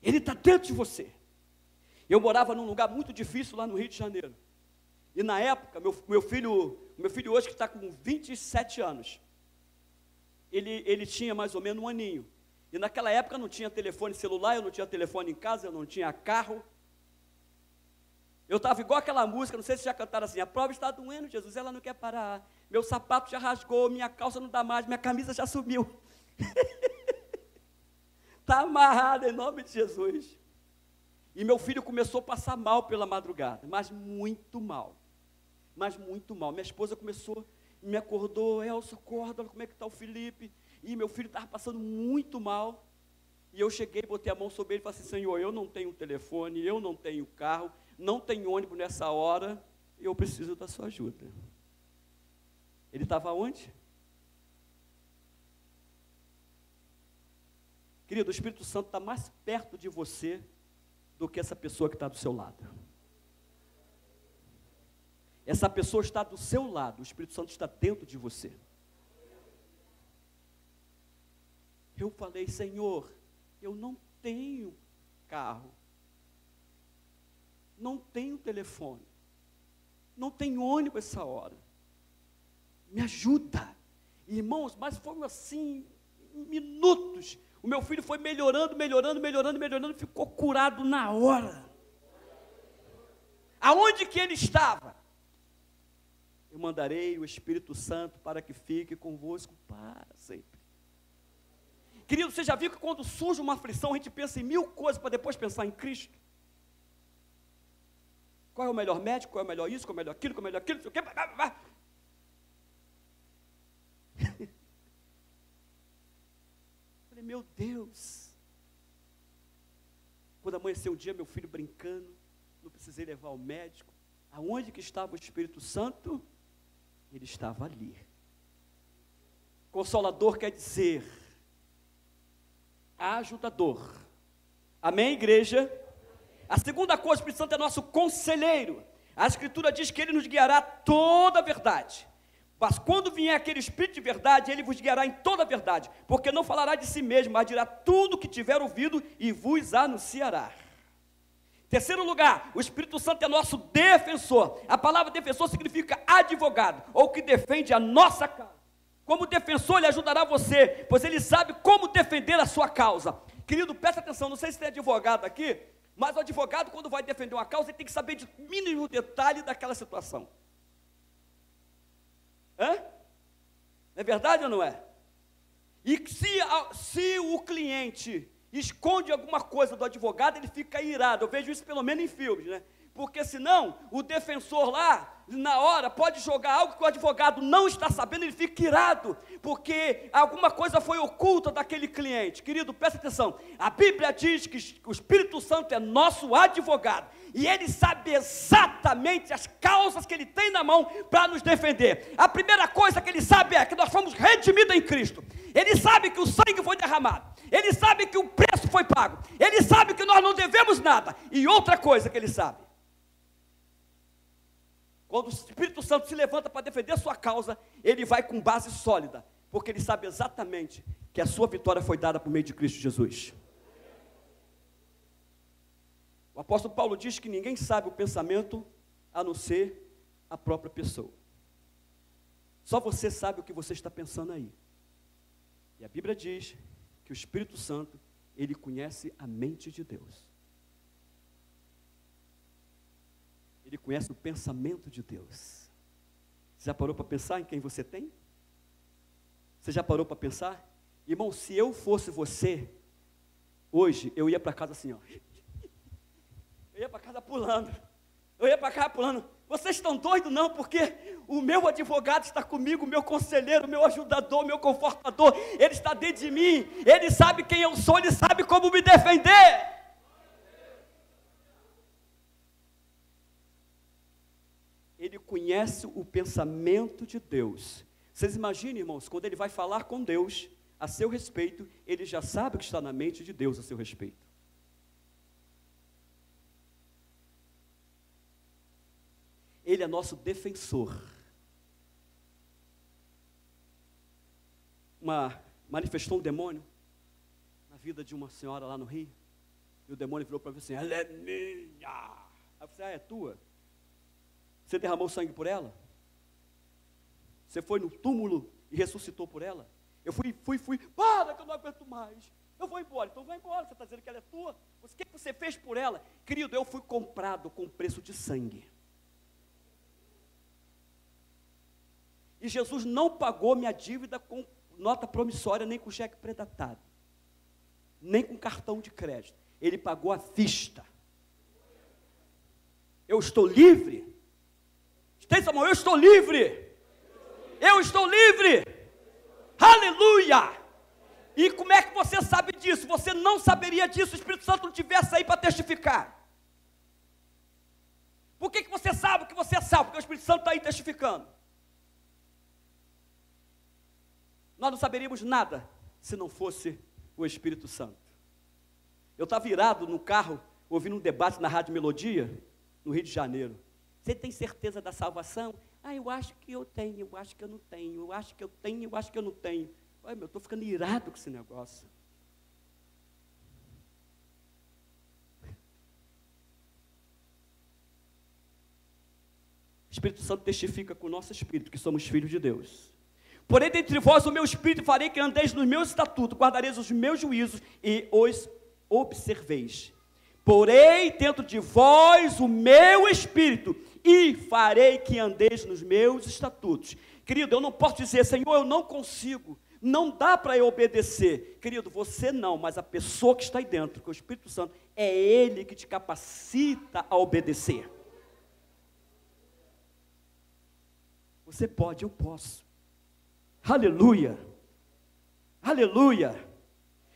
Ele está dentro de você. Eu morava num lugar muito difícil lá no Rio de Janeiro. E na época, meu filho hoje que está com 27 anos, ele tinha mais ou menos 1 aninho. E naquela época não tinha telefone celular, eu não tinha telefone em casa, eu não tinha carro. Eu estava igual aquela música, não sei se já cantaram assim, a prova está doendo, Jesus, ela não quer parar. Meu sapato já rasgou, minha calça não dá mais, minha camisa já sumiu. Está amarrado em nome de Jesus. E meu filho começou a passar mal pela madrugada, mas muito mal. Mas muito mal. Minha esposa começou, me acordou, Elsa, acorda, como é que está o Felipe? E meu filho estava passando muito mal. E eu cheguei, botei a mão sobre ele e falei assim, Senhor, eu não tenho telefone, eu não tenho carro, não tenho ônibus nessa hora, eu preciso da sua ajuda. Ele estava onde? Querido, o Espírito Santo está mais perto de você do que essa pessoa que está do seu lado. Essa pessoa está do seu lado, o Espírito Santo está dentro de você. Eu falei, Senhor, eu não tenho carro, não tenho telefone, não tenho ônibus essa hora, me ajuda. Irmãos, mas foram assim, minutos, o meu filho foi melhorando, ficou curado na hora. Aonde que ele estava? Eu mandarei o Espírito Santo para que fique convosco para sempre. Querido, você já viu que quando surge uma aflição, a gente pensa em 1000 coisas para depois pensar em Cristo? Qual é o melhor médico, qual é o melhor isso, qual é o melhor aquilo, qual é o melhor aquilo, não sei o quê. Falei, meu Deus. Quando amanheceu um dia, meu filho brincando, não precisei levar ao médico. Aonde que estava o Espírito Santo? Ele estava ali. Consolador quer dizer ajudador. Amém, igreja? A segunda coisa, o Espírito Santo é nosso conselheiro. A Escritura diz que ele nos guiará toda a verdade. Mas quando vier aquele Espírito de verdade, ele vos guiará em toda a verdade, porque não falará de si mesmo, mas dirá tudo o que tiver ouvido e vos anunciará. Terceiro lugar, o Espírito Santo é nosso defensor. A palavra defensor significa advogado, ou que defende a nossa causa. Como defensor, ele ajudará você, pois ele sabe como defender a sua causa. Querido, presta atenção, não sei se tem advogado aqui, mas o advogado, quando vai defender uma causa, ele tem que saber de mínimo detalhe daquela situação. Hã? É verdade ou não é? E se o cliente esconde alguma coisa do advogado, ele fica irado. Eu vejo isso pelo menos em filmes, né? Porque senão, o defensor lá, na hora, pode jogar algo que o advogado não está sabendo, ele fica irado, porque alguma coisa foi oculta daquele cliente. Querido, presta atenção, a Bíblia diz que o Espírito Santo é nosso advogado, e ele sabe exatamente as causas que ele tem na mão para nos defender. A primeira coisa que ele sabe é que nós fomos redimidos em Cristo. Ele sabe que o sangue foi derramado, ele sabe que o preço foi pago, ele sabe que nós não devemos nada, e outra coisa que ele sabe, quando o Espírito Santo se levanta para defender a sua causa, ele vai com base sólida, porque ele sabe exatamente que a sua vitória foi dada por meio de Cristo Jesus. O apóstolo Paulo diz que ninguém sabe o pensamento a não ser a própria pessoa. Só você sabe o que você está pensando aí. E a Bíblia diz que o Espírito Santo, ele conhece a mente de Deus. Ele conhece o pensamento de Deus. Você já parou para pensar em quem você tem? Você já parou para pensar? Irmão, se eu fosse você, hoje eu ia para casa assim, ó. Eu ia para casa pulando. Eu ia para casa pulando. Vocês estão doidos não? Porque o meu advogado está comigo, o meu conselheiro, o meu ajudador, o meu confortador. Ele está dentro de mim. Ele sabe quem eu sou, ele sabe como me defender. Ele conhece o pensamento de Deus. Vocês imaginem, irmãos, quando ele vai falar com Deus a seu respeito, ele já sabe o que está na mente de Deus a seu respeito. Ele é nosso defensor. Manifestou um demônio na vida de uma senhora lá no Rio, e o demônio virou para mim assim, ela é minha. Aí eu falei, é tua? Você derramou sangue por ela? Você foi no túmulo e ressuscitou por ela? Eu fui, para que eu não aguento mais. Eu vou embora, então vai embora, você está dizendo que ela é tua? O que você fez por ela? Querido, eu fui comprado com preço de sangue. E Jesus não pagou minha dívida com nota promissória, nem com cheque predatado, nem com cartão de crédito. Ele pagou à vista. Eu estou livre. Estende a mão, eu estou livre. Eu estou livre. Aleluia. E como é que você sabe disso? Você não saberia disso se o Espírito Santo não estivesse aí para testificar. Por que você sabe que você é salvo? Porque o Espírito Santo está aí testificando. Nós não saberíamos nada se não fosse o Espírito Santo. Eu estava virado no carro, ouvindo um debate na Rádio Melodia, no Rio de Janeiro. Você tem certeza da salvação? Eu acho que eu tenho, eu acho que eu não tenho, eu acho que eu tenho, eu acho que eu não tenho. Olha, eu estou ficando irado com esse negócio. O Espírito Santo testifica com o nosso espírito que somos filhos de Deus. Porém, dentre vós o meu espírito farei que andeis nos meus estatutos, guardareis os meus juízos e os observeis. Porém, dentro de vós o meu espírito e farei que andeis nos meus estatutos. Querido, eu não posso dizer, Senhor, eu não consigo, não dá para eu obedecer. Querido, você não, mas a pessoa que está aí dentro, que é o Espírito Santo, é Ele que te capacita a obedecer. Você pode, eu posso. Aleluia. Aleluia.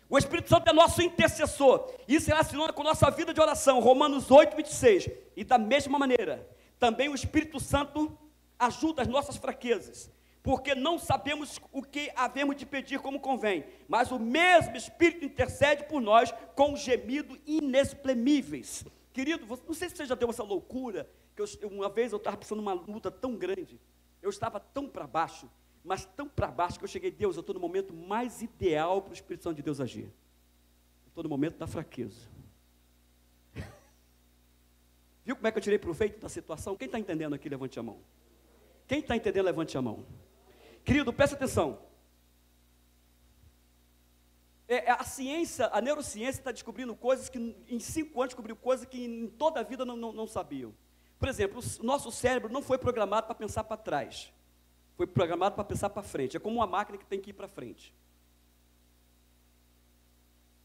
O Espírito Santo é nosso intercessor. Isso se relaciona com a nossa vida de oração. Romanos 8, 26. E da mesma maneira, também o Espírito Santo ajuda as nossas fraquezas. Porque não sabemos o que havemos de pedir como convém. Mas o mesmo Espírito intercede por nós com gemidos inexprimíveis. Querido, não sei se você já deu essa loucura, que uma vez eu estava passando uma luta tão grande. Eu estava tão para baixo, mas tão para baixo que eu cheguei, Deus, eu estou no momento mais ideal para o Espírito Santo de Deus agir. Eu estou no momento da fraqueza. Viu como é que eu tirei proveito da situação? Quem está entendendo aqui, levante a mão. Quem está entendendo, levante a mão. Querido, presta atenção. A ciência, a neurociência está descobrindo coisas que em 5 anos descobriu coisas que em toda a vida não sabiam. Por exemplo, o nosso cérebro não foi programado para pensar para trás. Foi programado para pensar para frente. É como uma máquina que tem que ir para frente.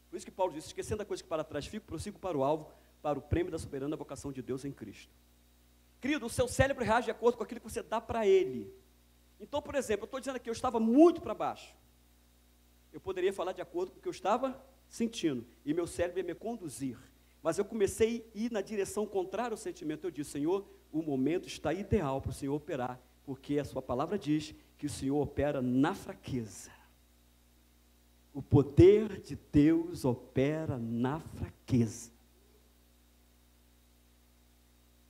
Por isso que Paulo disse, esquecendo a coisa que para trás fico, prossigo para o alvo, para o prêmio da soberana vocação de Deus em Cristo. Querido, o seu cérebro reage de acordo com aquilo que você dá para ele. Então, por exemplo, eu estou dizendo aqui, eu estava muito para baixo. Eu poderia falar de acordo com o que eu estava sentindo, e meu cérebro ia me conduzir. Mas eu comecei a ir na direção contrária ao sentimento. Eu disse, Senhor, o momento está ideal para o Senhor operar, porque a sua palavra diz que o Senhor opera na fraqueza. O poder de Deus opera na fraqueza.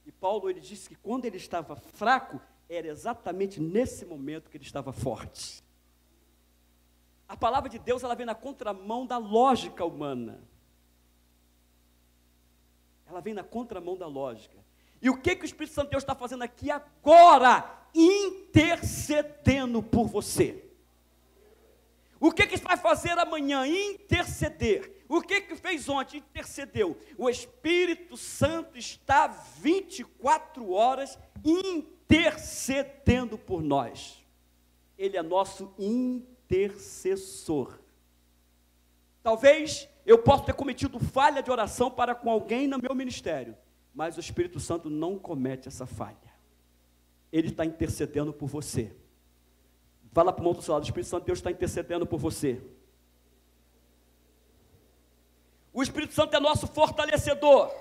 E Paulo, ele disse que quando ele estava fraco, era exatamente nesse momento que ele estava forte. A palavra de Deus, ela vem na contramão da lógica humana. Ela vem na contramão da lógica. E o que o Espírito Santo de Deus está fazendo aqui agora? Intercedendo por você. O que vai fazer amanhã? Interceder. O que fez ontem? Intercedeu. O Espírito Santo está 24 horas intercedendo por nós. Ele é nosso intercessor. Talvez eu possa ter cometido falha de oração para com alguém no meu ministério, mas o Espírito Santo não comete essa falha. Ele está intercedendo por você. Fala para o irmão do seu lado, o Espírito Santo de Deus está intercedendo por você. O Espírito Santo é nosso fortalecedor.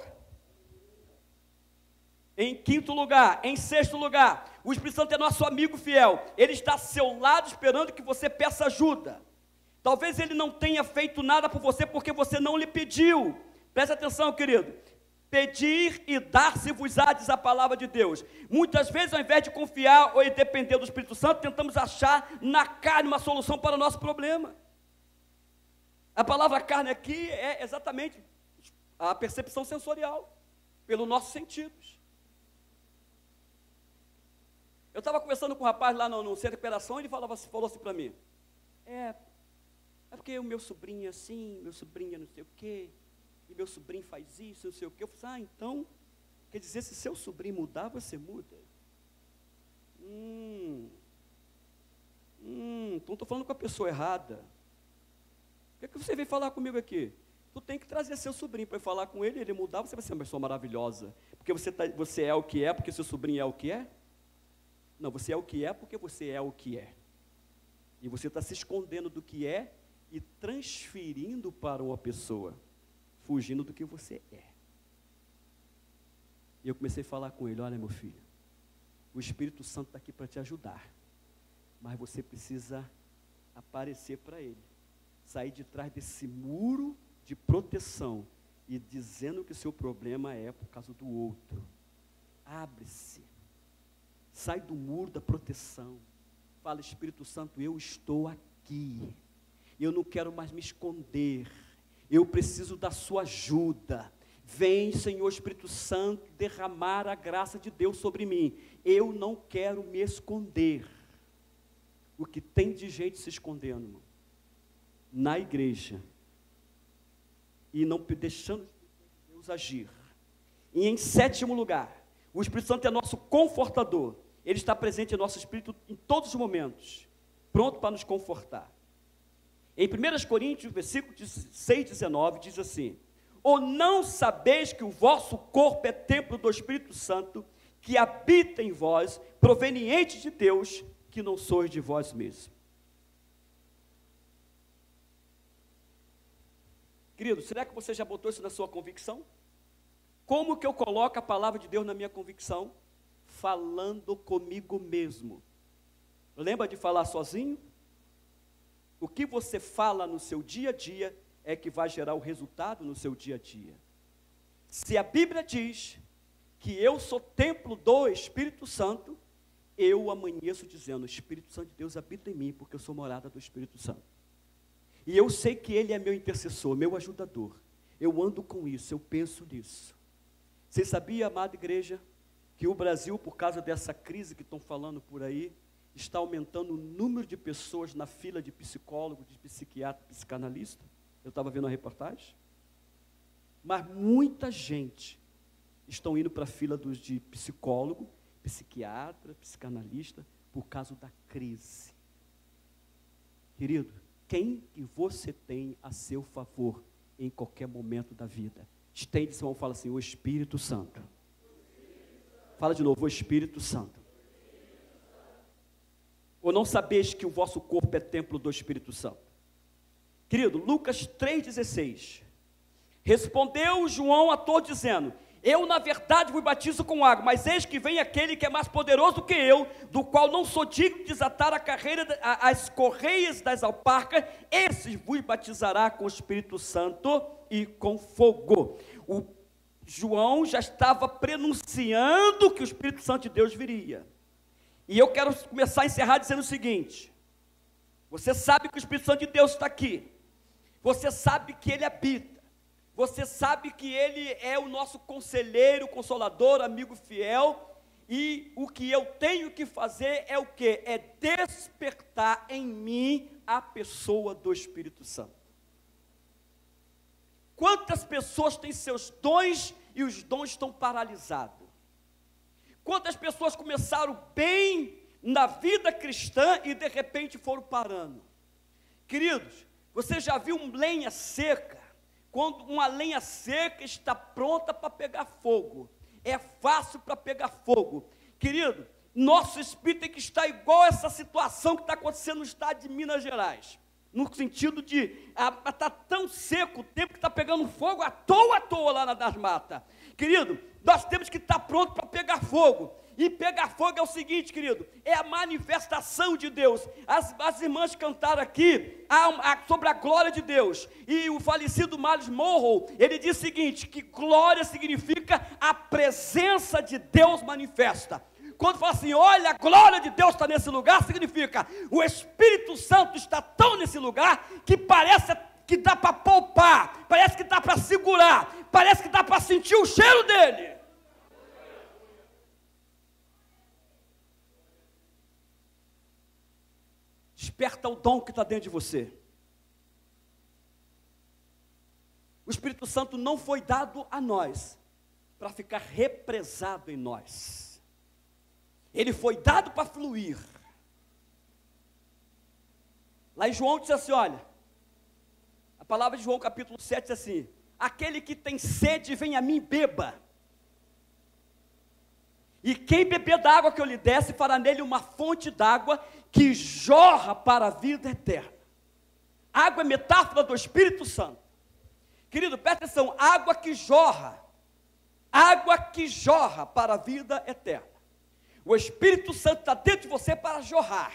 Em 5º lugar, em 6º lugar, o Espírito Santo é nosso amigo fiel. Ele está ao seu lado esperando que você peça ajuda. Talvez ele não tenha feito nada por você porque você não lhe pediu. Preste atenção, querido. Pedir e dar-se-vos-á, diz a palavra de Deus. Muitas vezes, ao invés de confiar ou depender do Espírito Santo, tentamos achar na carne uma solução para o nosso problema. A palavra carne aqui é exatamente a percepção sensorial, pelos nossos sentidos. Eu estava conversando com um rapaz lá no centro de recuperação, e ele falou assim para mim, é porque o meu sobrinho é assim, meu sobrinho é não sei o quê, e meu sobrinho faz isso, não sei o quê. Eu falei, então, quer dizer, se seu sobrinho mudar, você muda? Então estou falando com a pessoa errada. O que é que você veio falar comigo aqui? Tu tem que trazer seu sobrinho para falar com ele, ele mudar, você vai ser uma pessoa maravilhosa. Porque você é o que é, porque seu sobrinho é o que é? Não, você é o que é porque você é o que é. E você está se escondendo do que é e transferindo para uma pessoa, fugindo do que você é. E eu comecei a falar com ele, olha meu filho, o Espírito Santo está aqui para te ajudar, mas você precisa aparecer para ele, sair de trás desse muro de proteção e dizendo que o seu problema é por causa do outro. Abre-se, sai do muro da proteção, fala, Espírito Santo, eu estou aqui, eu não quero mais me esconder, eu preciso da sua ajuda. Vem, Senhor Espírito Santo, derramar a graça de Deus sobre mim. Eu não quero me esconder. O que tem de gente se escondendo, irmão, na igreja, e não deixando Deus agir. E em sétimo lugar, o Espírito Santo é nosso confortador. Ele está presente em nosso espírito em todos os momentos, pronto para nos confortar. Em 1 Coríntios, versículo 6, 19, diz assim: ou não sabeis que o vosso corpo é templo do Espírito Santo, que habita em vós, proveniente de Deus, que não sois de vós mesmos. Querido, será que você já botou isso na sua convicção? Como que eu coloco a palavra de Deus na minha convicção? Falando comigo mesmo. Lembra de falar sozinho? O que você fala no seu dia a dia é que vai gerar o resultado no seu dia a dia. Se a Bíblia diz que eu sou templo do Espírito Santo, eu amanheço dizendo, o Espírito Santo de Deus habita em mim, porque eu sou morada do Espírito Santo. E eu sei que Ele é meu intercessor, meu ajudador. Eu ando com isso, eu penso nisso. Você sabia, amada igreja, que o Brasil, por causa dessa crise que estão falando por aí, está aumentando o número de pessoas na fila de psicólogo, de psiquiatra, psicanalista? Eu estava vendo a reportagem. Mas muita gente estão indo para a fila de psicólogo, psiquiatra, psicanalista, por causa da crise. Querido, quem que você tem a seu favor em qualquer momento da vida? Estende sua mão e fala assim, o Espírito Santo. Fala de novo, o Espírito Santo. Ou não sabeis que o vosso corpo é templo do Espírito Santo? Querido, Lucas 3,16. Respondeu João a todos dizendo, eu na verdade vos batizo com água, mas eis que vem aquele que é mais poderoso do que eu, do qual não sou digno de desatar as correias das alparcas, esse vos batizará com o Espírito Santo e com fogo. O João já estava prenunciando que o Espírito Santo de Deus viria. E eu quero começar a encerrar dizendo o seguinte, você sabe que o Espírito Santo de Deus está aqui, você sabe que Ele habita, você sabe que Ele é o nosso conselheiro, consolador, amigo fiel, e o que eu tenho que fazer é o quê? É despertar em mim a pessoa do Espírito Santo. Quantas pessoas têm seus dons e os dons estão paralisados? Quantas pessoas começaram bem na vida cristã e de repente foram parando? Queridos, você já viu uma lenha seca? Quando uma lenha seca está pronta para pegar fogo, é fácil para pegar fogo. Querido, nosso espírito tem que estar igual a essa situação que está acontecendo no estado de Minas Gerais. No sentido de, está tão seco o tempo que está pegando fogo à toa lá nas matas. Querido, nós temos que estar pronto para pegar fogo. E pegar fogo é o seguinte, querido, é a manifestação de Deus. As irmãs cantaram aqui sobre a glória de Deus. E o falecido Miles Monroe, ele diz o seguinte, que glória significa a presença de Deus manifesta. Quando fala assim, olha, a glória de Deus está nesse lugar, significa, o Espírito Santo está tão nesse lugar, que parece que dá para poupar, parece que dá para segurar, parece que dá para sentir o cheiro dele. Desperta o dom que está dentro de você. O Espírito Santo não foi dado a nós para ficar represado em nós. Ele foi dado para fluir. Lá em João diz assim, olha, A palavra de João capítulo 7 diz assim: aquele que tem sede, vem a mim e beba. E quem beber da água que eu lhe desse, fará nele uma fonte d'água que jorra para a vida eterna. Água é metáfora do Espírito Santo. Querido, presta atenção, água que jorra para a vida eterna. O Espírito Santo está dentro de você para jorrar.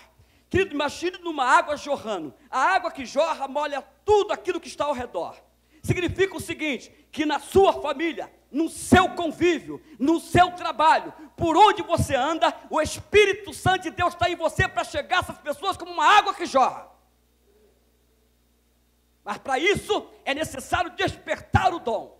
Querido, imagine numa água jorrando. A água que jorra molha tudo aquilo que está ao redor. Significa o seguinte, que na sua família, no seu convívio, no seu trabalho, por onde você anda, o Espírito Santo de Deus está em você para chegar a essas pessoas como uma água que jorra. Mas para isso é necessário despertar o dom.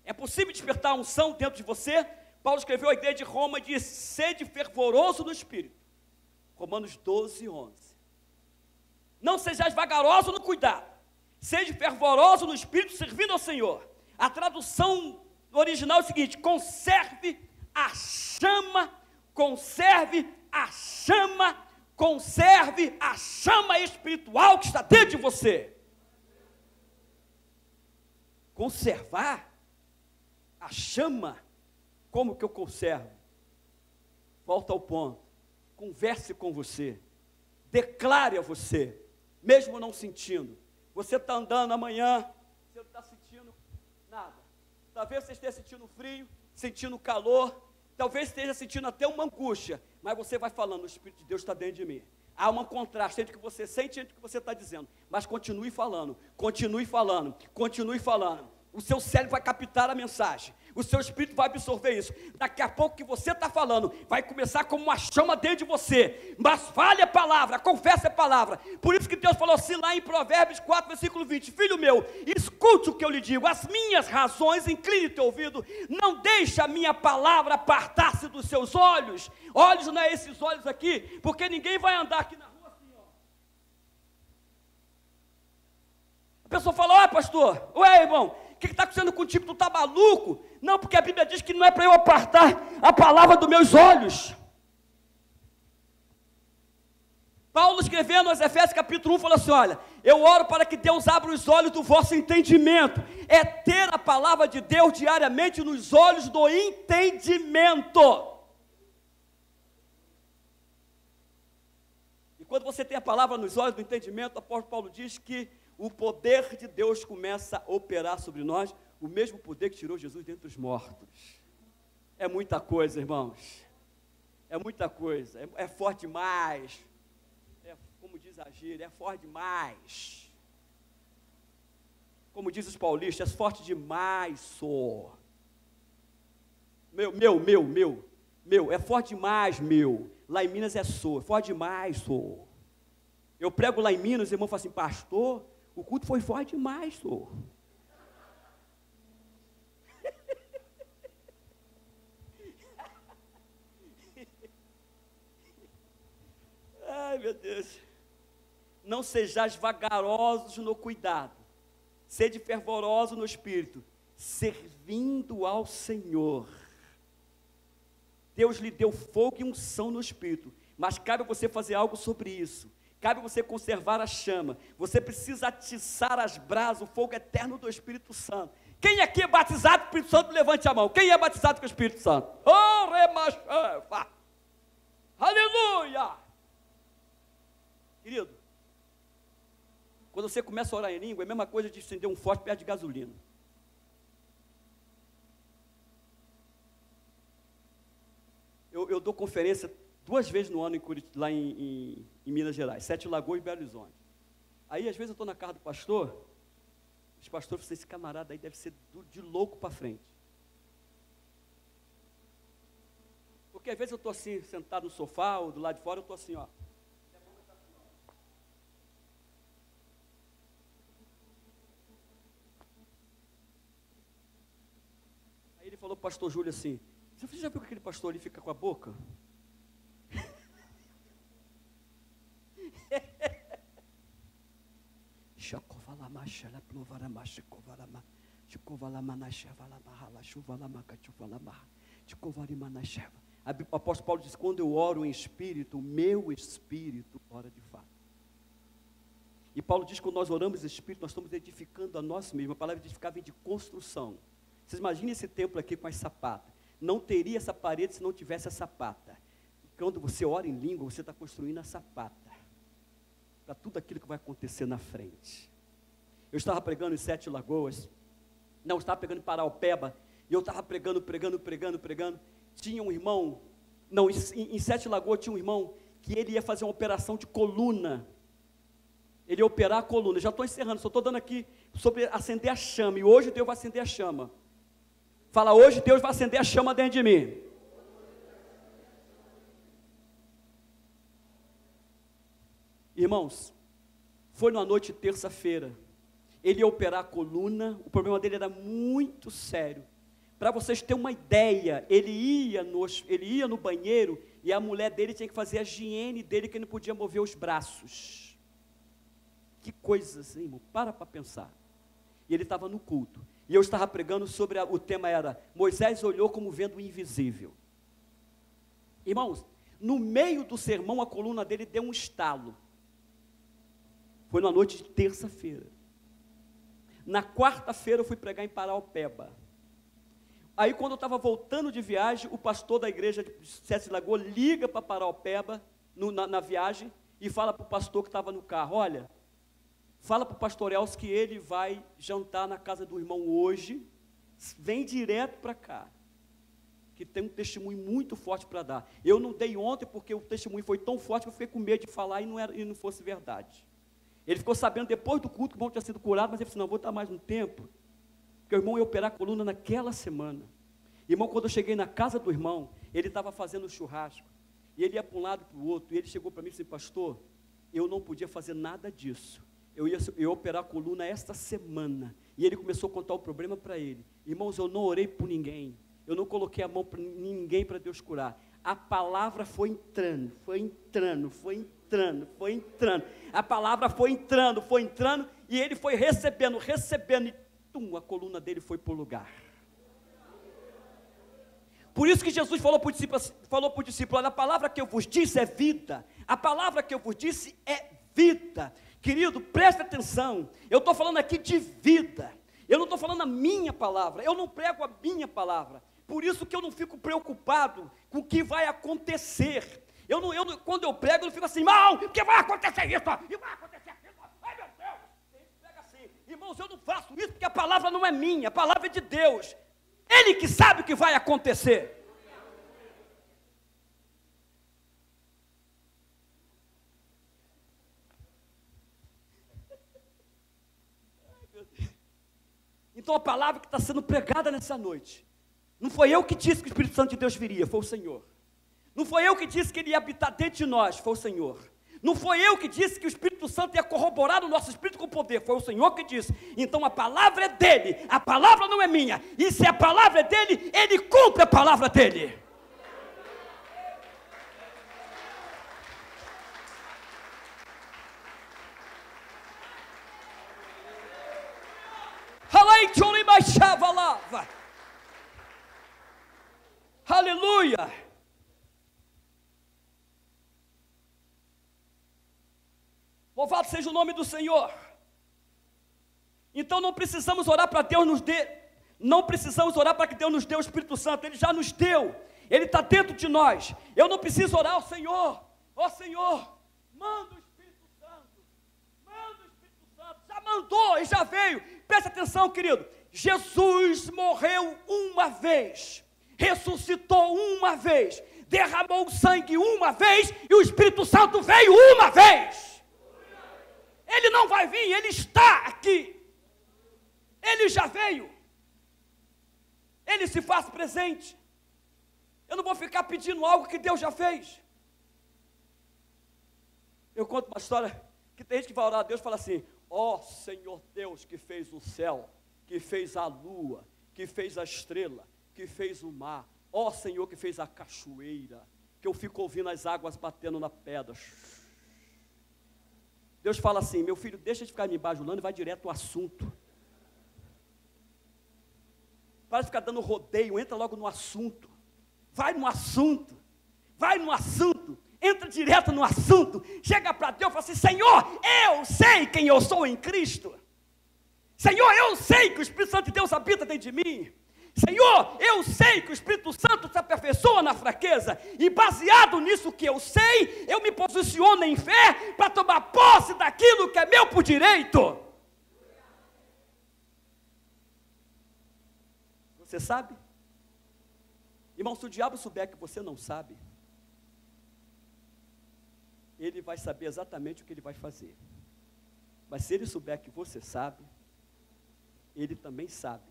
É possível despertar a unção dentro de você? Paulo escreveu à igreja de Roma e disse: sede fervoroso no Espírito. Romanos 12, 11. Não sejais vagaroso no cuidado, seja fervoroso no Espírito, servindo ao Senhor. A tradução original é o seguinte: conserve a chama, conserve a chama, conserve a chama espiritual que está dentro de você. Conservar a chama, como que eu conservo? Volta ao ponto, converse com você, declare a você, mesmo não sentindo. Você está andando amanhã, você não está sentindo nada. Talvez você esteja sentindo frio, sentindo calor, talvez esteja sentindo até uma angústia, mas você vai falando: o Espírito de Deus está dentro de mim. Há um contraste entre o que você sente e entre o que você está dizendo, mas continue falando, continue falando, continue falando. O seu cérebro vai captar a mensagem, o seu espírito vai absorver isso. Daqui a pouco que você está falando vai começar como uma chama dentro de você, mas fale a palavra, confesse a palavra. Por isso que Deus falou assim lá em Provérbios 4, versículo 20: filho meu, escute o que eu lhe digo, as minhas razões, incline o teu ouvido, não deixe a minha palavra apartar-se dos seus olhos. Olhos não é esses olhos aqui, porque ninguém vai andar aqui na rua assim, ó. A pessoa fala: pastor, ué, irmão, o que está acontecendo contigo? Tu está maluco? Não, porque a Bíblia diz que não é para eu apartar a palavra dos meus olhos. Paulo, escrevendo aos Efésios capítulo 1, falou assim: olha, eu oro para que Deus abra os olhos do vosso entendimento. É ter a palavra de Deus diariamente nos olhos do entendimento. E quando você tem a palavra nos olhos do entendimento, o apóstolo Paulo diz que o poder de Deus começa a operar sobre nós, o mesmo poder que tirou Jesus dentre os mortos. É muita coisa, irmãos. É muita coisa. É forte demais. Como diz a gíria, é forte demais. Como diz os paulistas, é forte demais, só. Meu, é forte demais, meu. Lá em Minas é só, é forte demais, só. Eu prego lá em Minas, o irmão fala assim: pastor, o culto foi forte demais, senhor. Ai, meu Deus. Não sejais vagarosos no cuidado, sede fervorosos no espírito, servindo ao Senhor. Deus lhe deu fogo e unção no espírito, mas cabe a você fazer algo sobre isso. Cabe você conservar a chama. Você precisa atiçar as brasas, o fogo eterno do Espírito Santo. Quem aqui é batizado com o Espírito Santo, levante a mão. Quem é batizado com o Espírito Santo? Oh, remachafa! Aleluia! Querido, quando você começa a orar em língua, é a mesma coisa de acender um forte perto de gasolina. Eu dou conferência 2 vezes no ano lá em Minas Gerais, 7 Lagoas e Belo Horizonte. Aí, às vezes, eu estou na casa do pastor, os pastores falam: esse camarada aí deve ser de louco para frente. Porque, às vezes, eu estou assim, sentado no sofá, ou do lado de fora, eu estou assim, ó. Aí ele falou para o pastor Júlio assim: você já viu que aquele pastor ali fica com a boca? O apóstolo Paulo diz, quando eu oro em espírito, o meu espírito ora de fato. E Paulo diz que quando nós oramos em espírito, nós estamos edificando a nós mesmos. A palavra edificar vem de construção. Vocês imaginem esse templo aqui com as sapatas. Não teria essa parede se não tivesse a sapata. Quando você ora em língua, você está construindo a sapata. Para tudo aquilo que vai acontecer na frente. Eu estava pregando em Sete Lagoas. Não, eu estava pregando em Paraupeba. E eu estava pregando. Tinha um irmão, em Sete Lagoas tinha um irmão que ele ia fazer uma operação de coluna. Ele ia operar a coluna. Já estou encerrando, só estou dando aqui sobre acender a chama. E hoje Deus vai acender a chama. Fala, hoje Deus vai acender a chama dentro de mim. Irmãos, foi numa noite de terça-feira. Ele ia operar a coluna. O problema dele era muito sério. Para vocês terem uma ideia, ele ia no banheiro e a mulher dele tinha que fazer a higiene dele, que ele não podia mover os braços. Que coisas, hein, irmão? Para pensar. E ele estava no culto. E eu estava pregando sobre, o tema era, Moisés olhou como vendo o invisível. Irmãos, no meio do sermão, a coluna dele deu um estalo. Foi na noite de terça-feira. Na quarta-feira eu fui pregar em Paraupeba. Aí quando eu estava voltando de viagem, o pastor da igreja de Sete Lagoas liga para Paraupeba, na viagem, e fala para o pastor que estava no carro, olha, fala para o pastor Elcio que ele vai jantar na casa do irmão hoje, vem direto para cá, que tem um testemunho muito forte para dar. Eu não dei ontem porque o testemunho foi tão forte que eu fiquei com medo de falar e não fosse verdade. Ele ficou sabendo depois do culto que o irmão tinha sido curado, mas ele disse, não, vou dar mais um tempo, porque o irmão ia operar a coluna naquela semana. Irmão, quando eu cheguei na casa do irmão, ele estava fazendo churrasco, e ele ia para um lado e para o outro, e ele chegou para mim e disse, pastor, eu não podia fazer nada disso, eu ia operar a coluna esta semana, e ele começou a contar o problema para ele. Irmãos, eu não orei por ninguém, eu não coloquei a mão para ninguém para Deus curar, a palavra foi entrando, a palavra foi entrando, e ele foi recebendo, e a coluna dele foi para o lugar. Por isso que Jesus falou para o discípulo, olha, a palavra que eu vos disse é vida, a palavra que eu vos disse é vida. Querido, preste atenção, eu estou falando aqui de vida, eu não estou falando a minha palavra, eu não prego a minha palavra, por isso que eu não fico preocupado com o que vai acontecer. Quando eu prego, eu não fico assim, irmão, que vai acontecer isso, e vai acontecer aquilo, ai meu Deus, tem gente que prega assim, irmãos, eu não faço isso porque a palavra não é minha, a palavra é de Deus, Ele que sabe o que vai acontecer. Então a palavra que está sendo pregada nessa noite, não foi eu que disse que o Espírito Santo de Deus viria, foi o Senhor. Não foi eu que disse que Ele ia habitar dentro de nós, foi o Senhor. Não foi eu que disse que o Espírito Santo ia corroborar o nosso espírito com poder, foi o Senhor que disse. Então a palavra é dele, a palavra não é minha, e se a palavra é dele, Ele cumpre a palavra dele. Aleluia. Louvado seja o nome do Senhor. Então não precisamos orar para Deus nos dê, não precisamos orar para que Deus nos dê o Espírito Santo, Ele já nos deu, Ele está dentro de nós. Eu não preciso orar ao Senhor, ó Senhor, manda o Espírito Santo, já mandou e já veio. Preste atenção, querido, Jesus morreu uma vez, ressuscitou uma vez, derramou sangue uma vez, e o Espírito Santo veio uma vez. Ele não vai vir, Ele está aqui. Ele já veio. Ele se faz presente. Eu não vou ficar pedindo algo que Deus já fez. Eu conto uma história que tem gente que vai orar a Deus e fala assim, ó Senhor Deus que fez o céu, que fez a lua, que fez a estrela, que fez o mar, ó Senhor que fez a cachoeira, que eu fico ouvindo as águas batendo na pedra. Deus fala assim, meu filho, deixa de ficar me bajulando e vai direto ao assunto. Para de ficar dando rodeio, entra logo no assunto. vai no assunto, entra direto no assunto, chega para Deus e fala assim: Senhor, eu sei quem eu sou em Cristo. Senhor, eu sei que o Espírito Santo de Deus habita dentro de mim. Senhor, eu sei que o Espírito Santo se aperfeiçoa na fraqueza, e baseado nisso que eu sei, eu me posiciono em fé para tomar posse daquilo que é meu por direito. Você sabe? Irmão, se o diabo souber que você não sabe, ele vai saber exatamente o que ele vai fazer. Mas se ele souber que você sabe, ele também sabe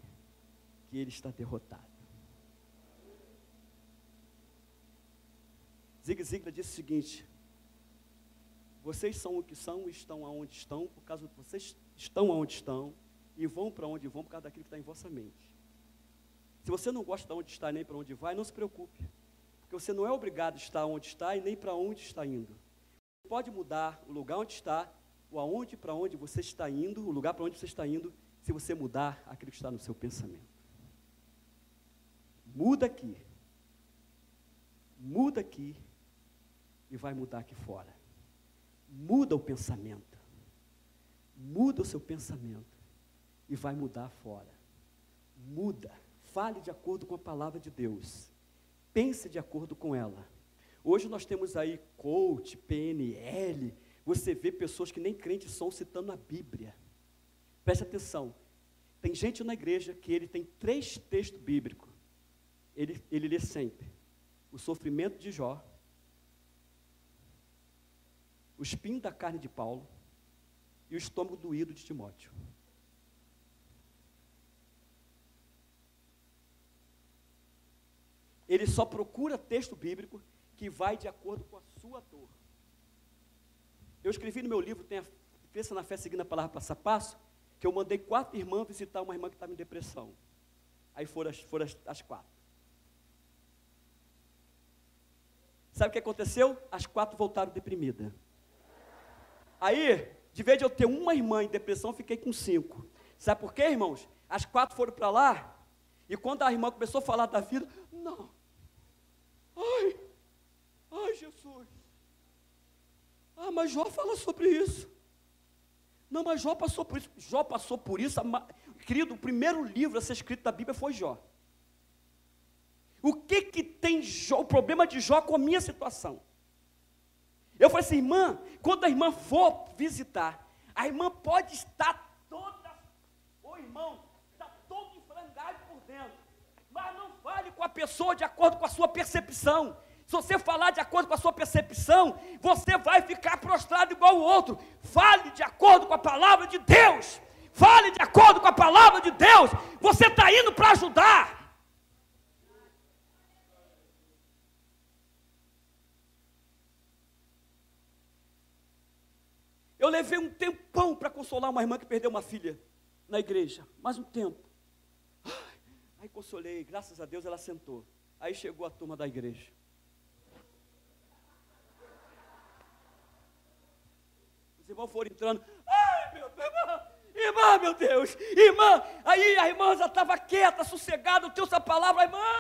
que ele está derrotado. Zig Ziglar disse o seguinte: vocês são o que são e estão aonde estão, por causa de vocês estão aonde estão e vão para onde vão por causa daquilo que está em vossa mente. Se você não gosta de onde está nem para onde vai, não se preocupe, porque você não é obrigado a estar onde está e nem para onde está indo. Você pode mudar o lugar onde está, ou aonde para onde você está indo, o lugar para onde você está indo, se você mudar aquilo que está no seu pensamento. Muda aqui e vai mudar aqui fora. Muda o pensamento, muda o seu pensamento e vai mudar fora. Muda, fale de acordo com a palavra de Deus, pense de acordo com ela. Hoje nós temos aí coach, PNL, você vê pessoas que nem crentes são citando a Bíblia. Preste atenção, tem gente na igreja que ele tem 3 textos bíblicos. Ele lê sempre o sofrimento de Jó, o espinho da carne de Paulo e o estômago doído de Timóteo. Ele só procura texto bíblico que vai de acordo com a sua dor. Eu escrevi no meu livro, tem a Cresça na Fé Seguindo a Palavra Passo a Passo, que eu mandei 4 irmãs visitar uma irmã que estava em depressão. Aí foram as 4. Sabe o que aconteceu? As 4 voltaram deprimidas. Aí, de vez de eu ter uma irmã em depressão, fiquei com 5. Sabe por quê, irmãos? As 4 foram para lá, e quando a irmã começou a falar da vida, não. Ai, Jesus. Ah, mas Jó fala sobre isso. Não, mas Jó passou por isso. Jó passou por isso. Querido, o primeiro livro a ser escrito da Bíblia foi Jó. O que tem Jó, o problema de Jó com a minha situação? Eu falei assim, irmã, quando a irmã for visitar, a irmã pode estar toda, irmão, está todo enfrangado por dentro, mas não fale com a pessoa de acordo com a sua percepção. Se você falar de acordo com a sua percepção, você vai ficar prostrado igual o outro. Fale de acordo com a palavra de Deus. Fale de acordo com a palavra de Deus. Você está indo para ajudar. Eu levei um tempão para consolar uma irmã que perdeu uma filha na igreja. Mais um tempo. Aí consolei, graças a Deus ela sentou. Aí chegou a turma da igreja. Os irmãos foram entrando. Ai, meu Deus, irmã, meu Deus, irmã. Aí a irmã já estava quieta, sossegada, eu tenho essa palavra, irmã.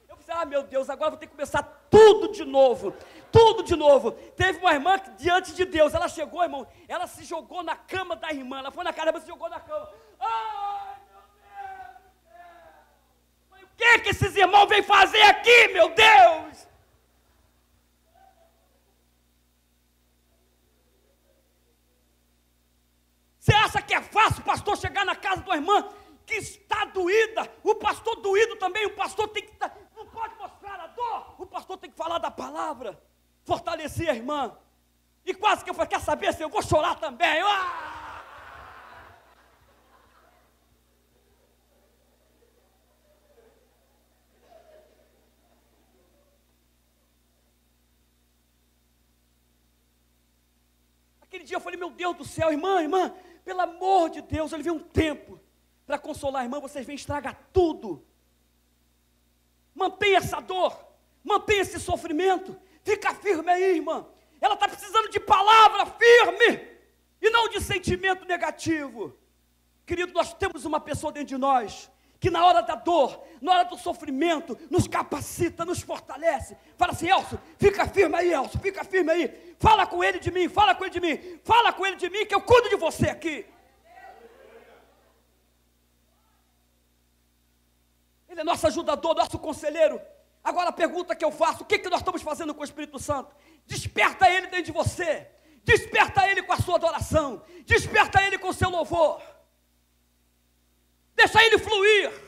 Eu falei, meu Deus, agora vou ter que começar tudo de novo. Tudo de novo. Teve uma irmã que, diante de Deus, ela chegou, irmão, ela se jogou na cama da irmã. Ela foi na casa, ela se jogou na cama. Ai, meu Deus. O que esses irmãos vêm fazer aqui, meu Deus? Você acha que é fácil o pastor chegar na casa de uma irmã que está doída? O pastor doído também, o pastor tem que estar, não pode mostrar a dor, o pastor tem que falar da palavra, fortalecer a irmã. E quase que eu falei, quer saber se eu vou chorar também? Aquele dia eu falei, meu Deus do céu, irmã, pelo amor de Deus, eu levei um tempo para consolar a irmã, vocês vêm estragar tudo. Mantenha essa dor, mantenha esse sofrimento, fica firme aí, irmã. Ela está precisando de palavra firme, e não de sentimento negativo. Querido, nós temos uma pessoa dentro de nós, que na hora da dor, na hora do sofrimento, nos capacita, nos fortalece. Fala assim: Elcio, fica firme aí, Elcio, fica firme aí. Fala com ele de mim, fala com ele de mim, fala com ele de mim, que eu cuido de você aqui. Ele é nosso ajudador, nosso conselheiro. Agora a pergunta que eu faço: o que nós estamos fazendo com o Espírito Santo? Desperta ele dentro de você, desperta ele com a sua adoração, desperta ele com o seu louvor, deixa ele fluir.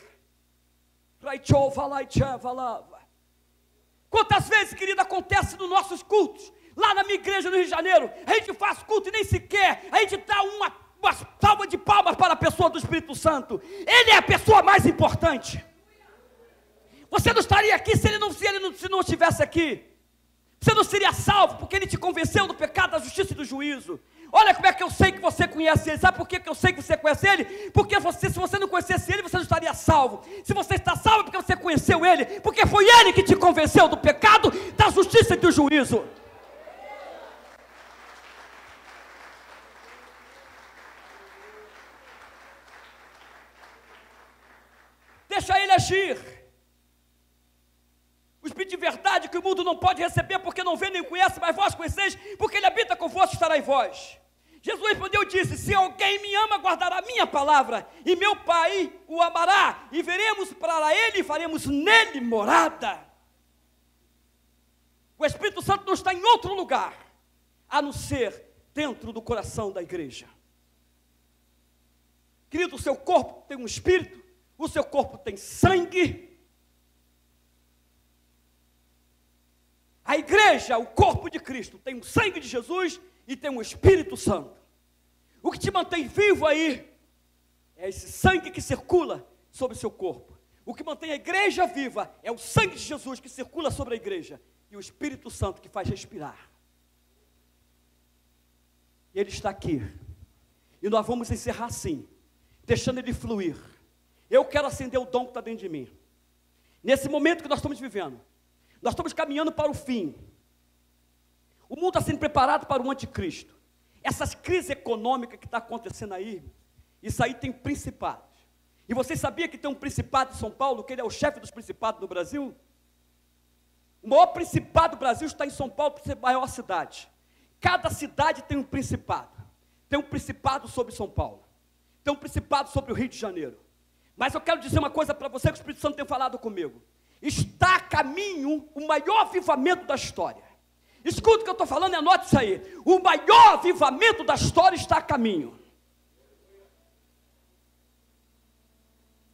Quantas vezes, querida, acontece nos nossos cultos, lá na minha igreja no Rio de Janeiro, a gente faz culto e nem sequer a gente dá uma salva de palmas para a pessoa do Espírito Santo. Ele é a pessoa mais importante. Você não estaria aqui se ele não estivesse aqui. Você não seria salvo, porque ele te convenceu do pecado, da justiça e do juízo. Olha como é que eu sei que você conhece ele. Sabe por que eu sei que você conhece ele? Porque se você não conhecesse ele, você não estaria salvo. Se você está salvo, é porque você conheceu ele, porque foi ele que te convenceu do pecado, da justiça e do juízo. Deixa ele agir. O Espírito de verdade que o mundo não pode receber, porque não vê nem conhece, mas vós conheceis, porque ele habita convosco e estará em vós. Jesus respondeu e disse: se alguém me ama, guardará a minha palavra, e meu Pai o amará, e veremos para ele e faremos nele morada. O Espírito Santo não está em outro lugar, a não ser dentro do coração da igreja. Querido, o seu corpo tem um espírito, o seu corpo tem sangue. A igreja, o corpo de Cristo, tem o sangue de Jesus e tem o Espírito Santo. O que te mantém vivo aí é esse sangue que circula sobre o seu corpo. O que mantém a igreja viva é o sangue de Jesus que circula sobre a igreja e o Espírito Santo que faz respirar. Ele está aqui. E nós vamos encerrar assim, deixando ele fluir. Eu quero acender o dom que está dentro de mim. Nesse momento que nós estamos vivendo, nós estamos caminhando para o fim. O mundo está sendo preparado para o anticristo. Essas crises econômicas que está acontecendo aí, isso aí tem principados. E vocês sabiam que tem um principado em São Paulo, que ele é o chefe dos principados no Brasil? O maior principado do Brasil está em São Paulo, por ser a maior cidade. Cada cidade tem um principado. Tem um principado sobre São Paulo. Tem um principado sobre o Rio de Janeiro. Mas eu quero dizer uma coisa para você que o Espírito Santo tem falado comigo. Está a caminho o maior avivamento da história. Escuta o que eu estou falando e anote isso aí. O maior avivamento da história está a caminho.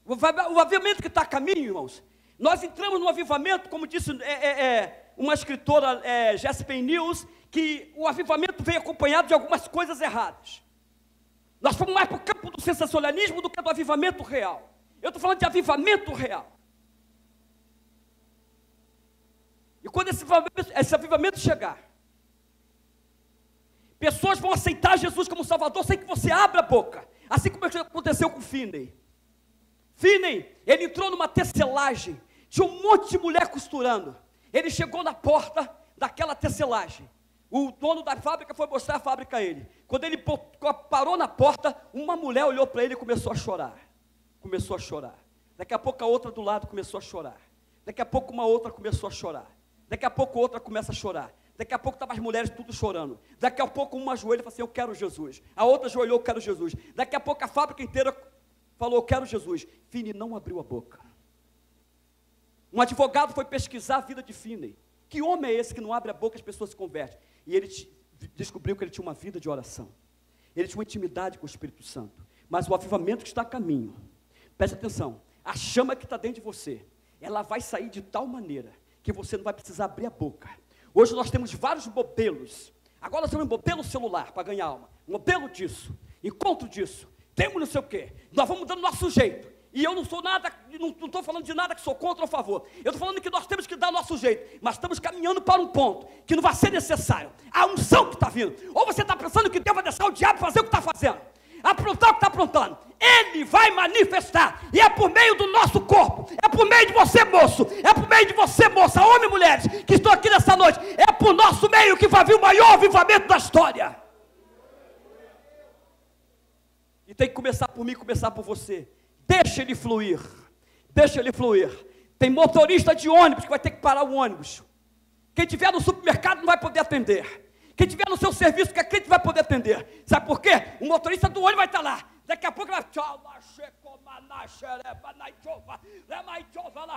O avivamento que está a caminho, irmãos. Nós entramos no avivamento, como disse uma escritora, Jessie News, que o avivamento veio acompanhado de algumas coisas erradas. Nós fomos mais para o campo do sensacionalismo do que do avivamento real. Eu estou falando de avivamento real. E quando esse avivamento chegar, pessoas vão aceitar Jesus como Salvador sem que você abra a boca. Assim como aconteceu com Finney. Finney, ele entrou numa tecelagem, tinha um monte de mulher costurando. Ele chegou na porta daquela tecelagem. O dono da fábrica foi mostrar a fábrica a ele. Quando ele parou na porta, uma mulher olhou para ele e começou a chorar. Começou a chorar. Daqui a pouco a outra do lado começou a chorar. Daqui a pouco uma outra começou a chorar. Daqui a pouco outra começa a chorar. Daqui a pouco estavam as mulheres tudo chorando. Daqui a pouco uma ajoelha e fala assim: eu quero Jesus. A outra ajoelhou: eu quero Jesus. Daqui a pouco a fábrica inteira falou: eu quero Jesus. Finney não abriu a boca. Um advogado foi pesquisar a vida de Finney. Que homem é esse que não abre a boca e as pessoas se convertem? E ele descobriu que ele tinha uma vida de oração. Ele tinha uma intimidade com o Espírito Santo. Mas o avivamento que está a caminho, preste atenção, a chama que está dentro de você, ela vai sair de tal maneira que você não vai precisar abrir a boca. Hoje nós temos vários modelos. Agora nós temos um modelo celular para ganhar alma. Modelo disso, encontro disso. Temos não sei o quê. Nós vamos dando nosso jeito. E eu não sou nada, não estou falando de nada que sou contra ou a favor. Eu estou falando que nós temos que dar nosso jeito. Mas estamos caminhando para um ponto que não vai ser necessário. A unção que está vindo. Ou você está pensando que Deus vai deixar o diabo fazer o que está fazendo. Aprontar o que está aprontando. Ele vai manifestar. E é por meio do nosso corpo. É por meio de você, moço. É por meio de você, moça. Homem e mulheres que estão aqui nessa noite. É por nosso meio que vai vir o maior avivamento da história. E tem que começar por mim, começar por você. Deixa ele fluir. Deixa ele fluir. Tem motorista de ônibus que vai ter que parar o ônibus. Quem estiver no supermercado não vai poder atender. Quem estiver no seu serviço, que a cliente vai poder atender. Sabe por quê? O motorista do ônibus vai estar lá. Daqui a pouco ela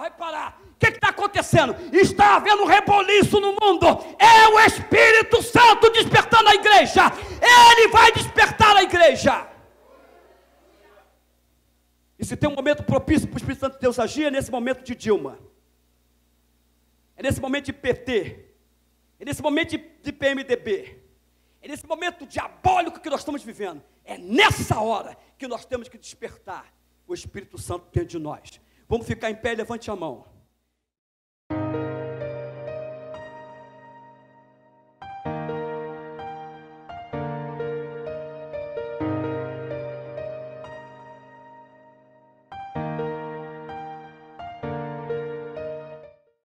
vai parar. O que está acontecendo? Está havendo um reboliço no mundo. É o Espírito Santo despertando a igreja. Ele vai despertar a igreja. E se tem um momento propício para o Espírito Santo de Deus agir, é nesse momento de Dilma. É nesse momento de PT. É nesse momento de PMDB. É nesse momento diabólico que nós estamos vivendo. É nessa hora que nós temos que despertar o Espírito Santo dentro de nós. Vamos ficar em pé, levante a mão.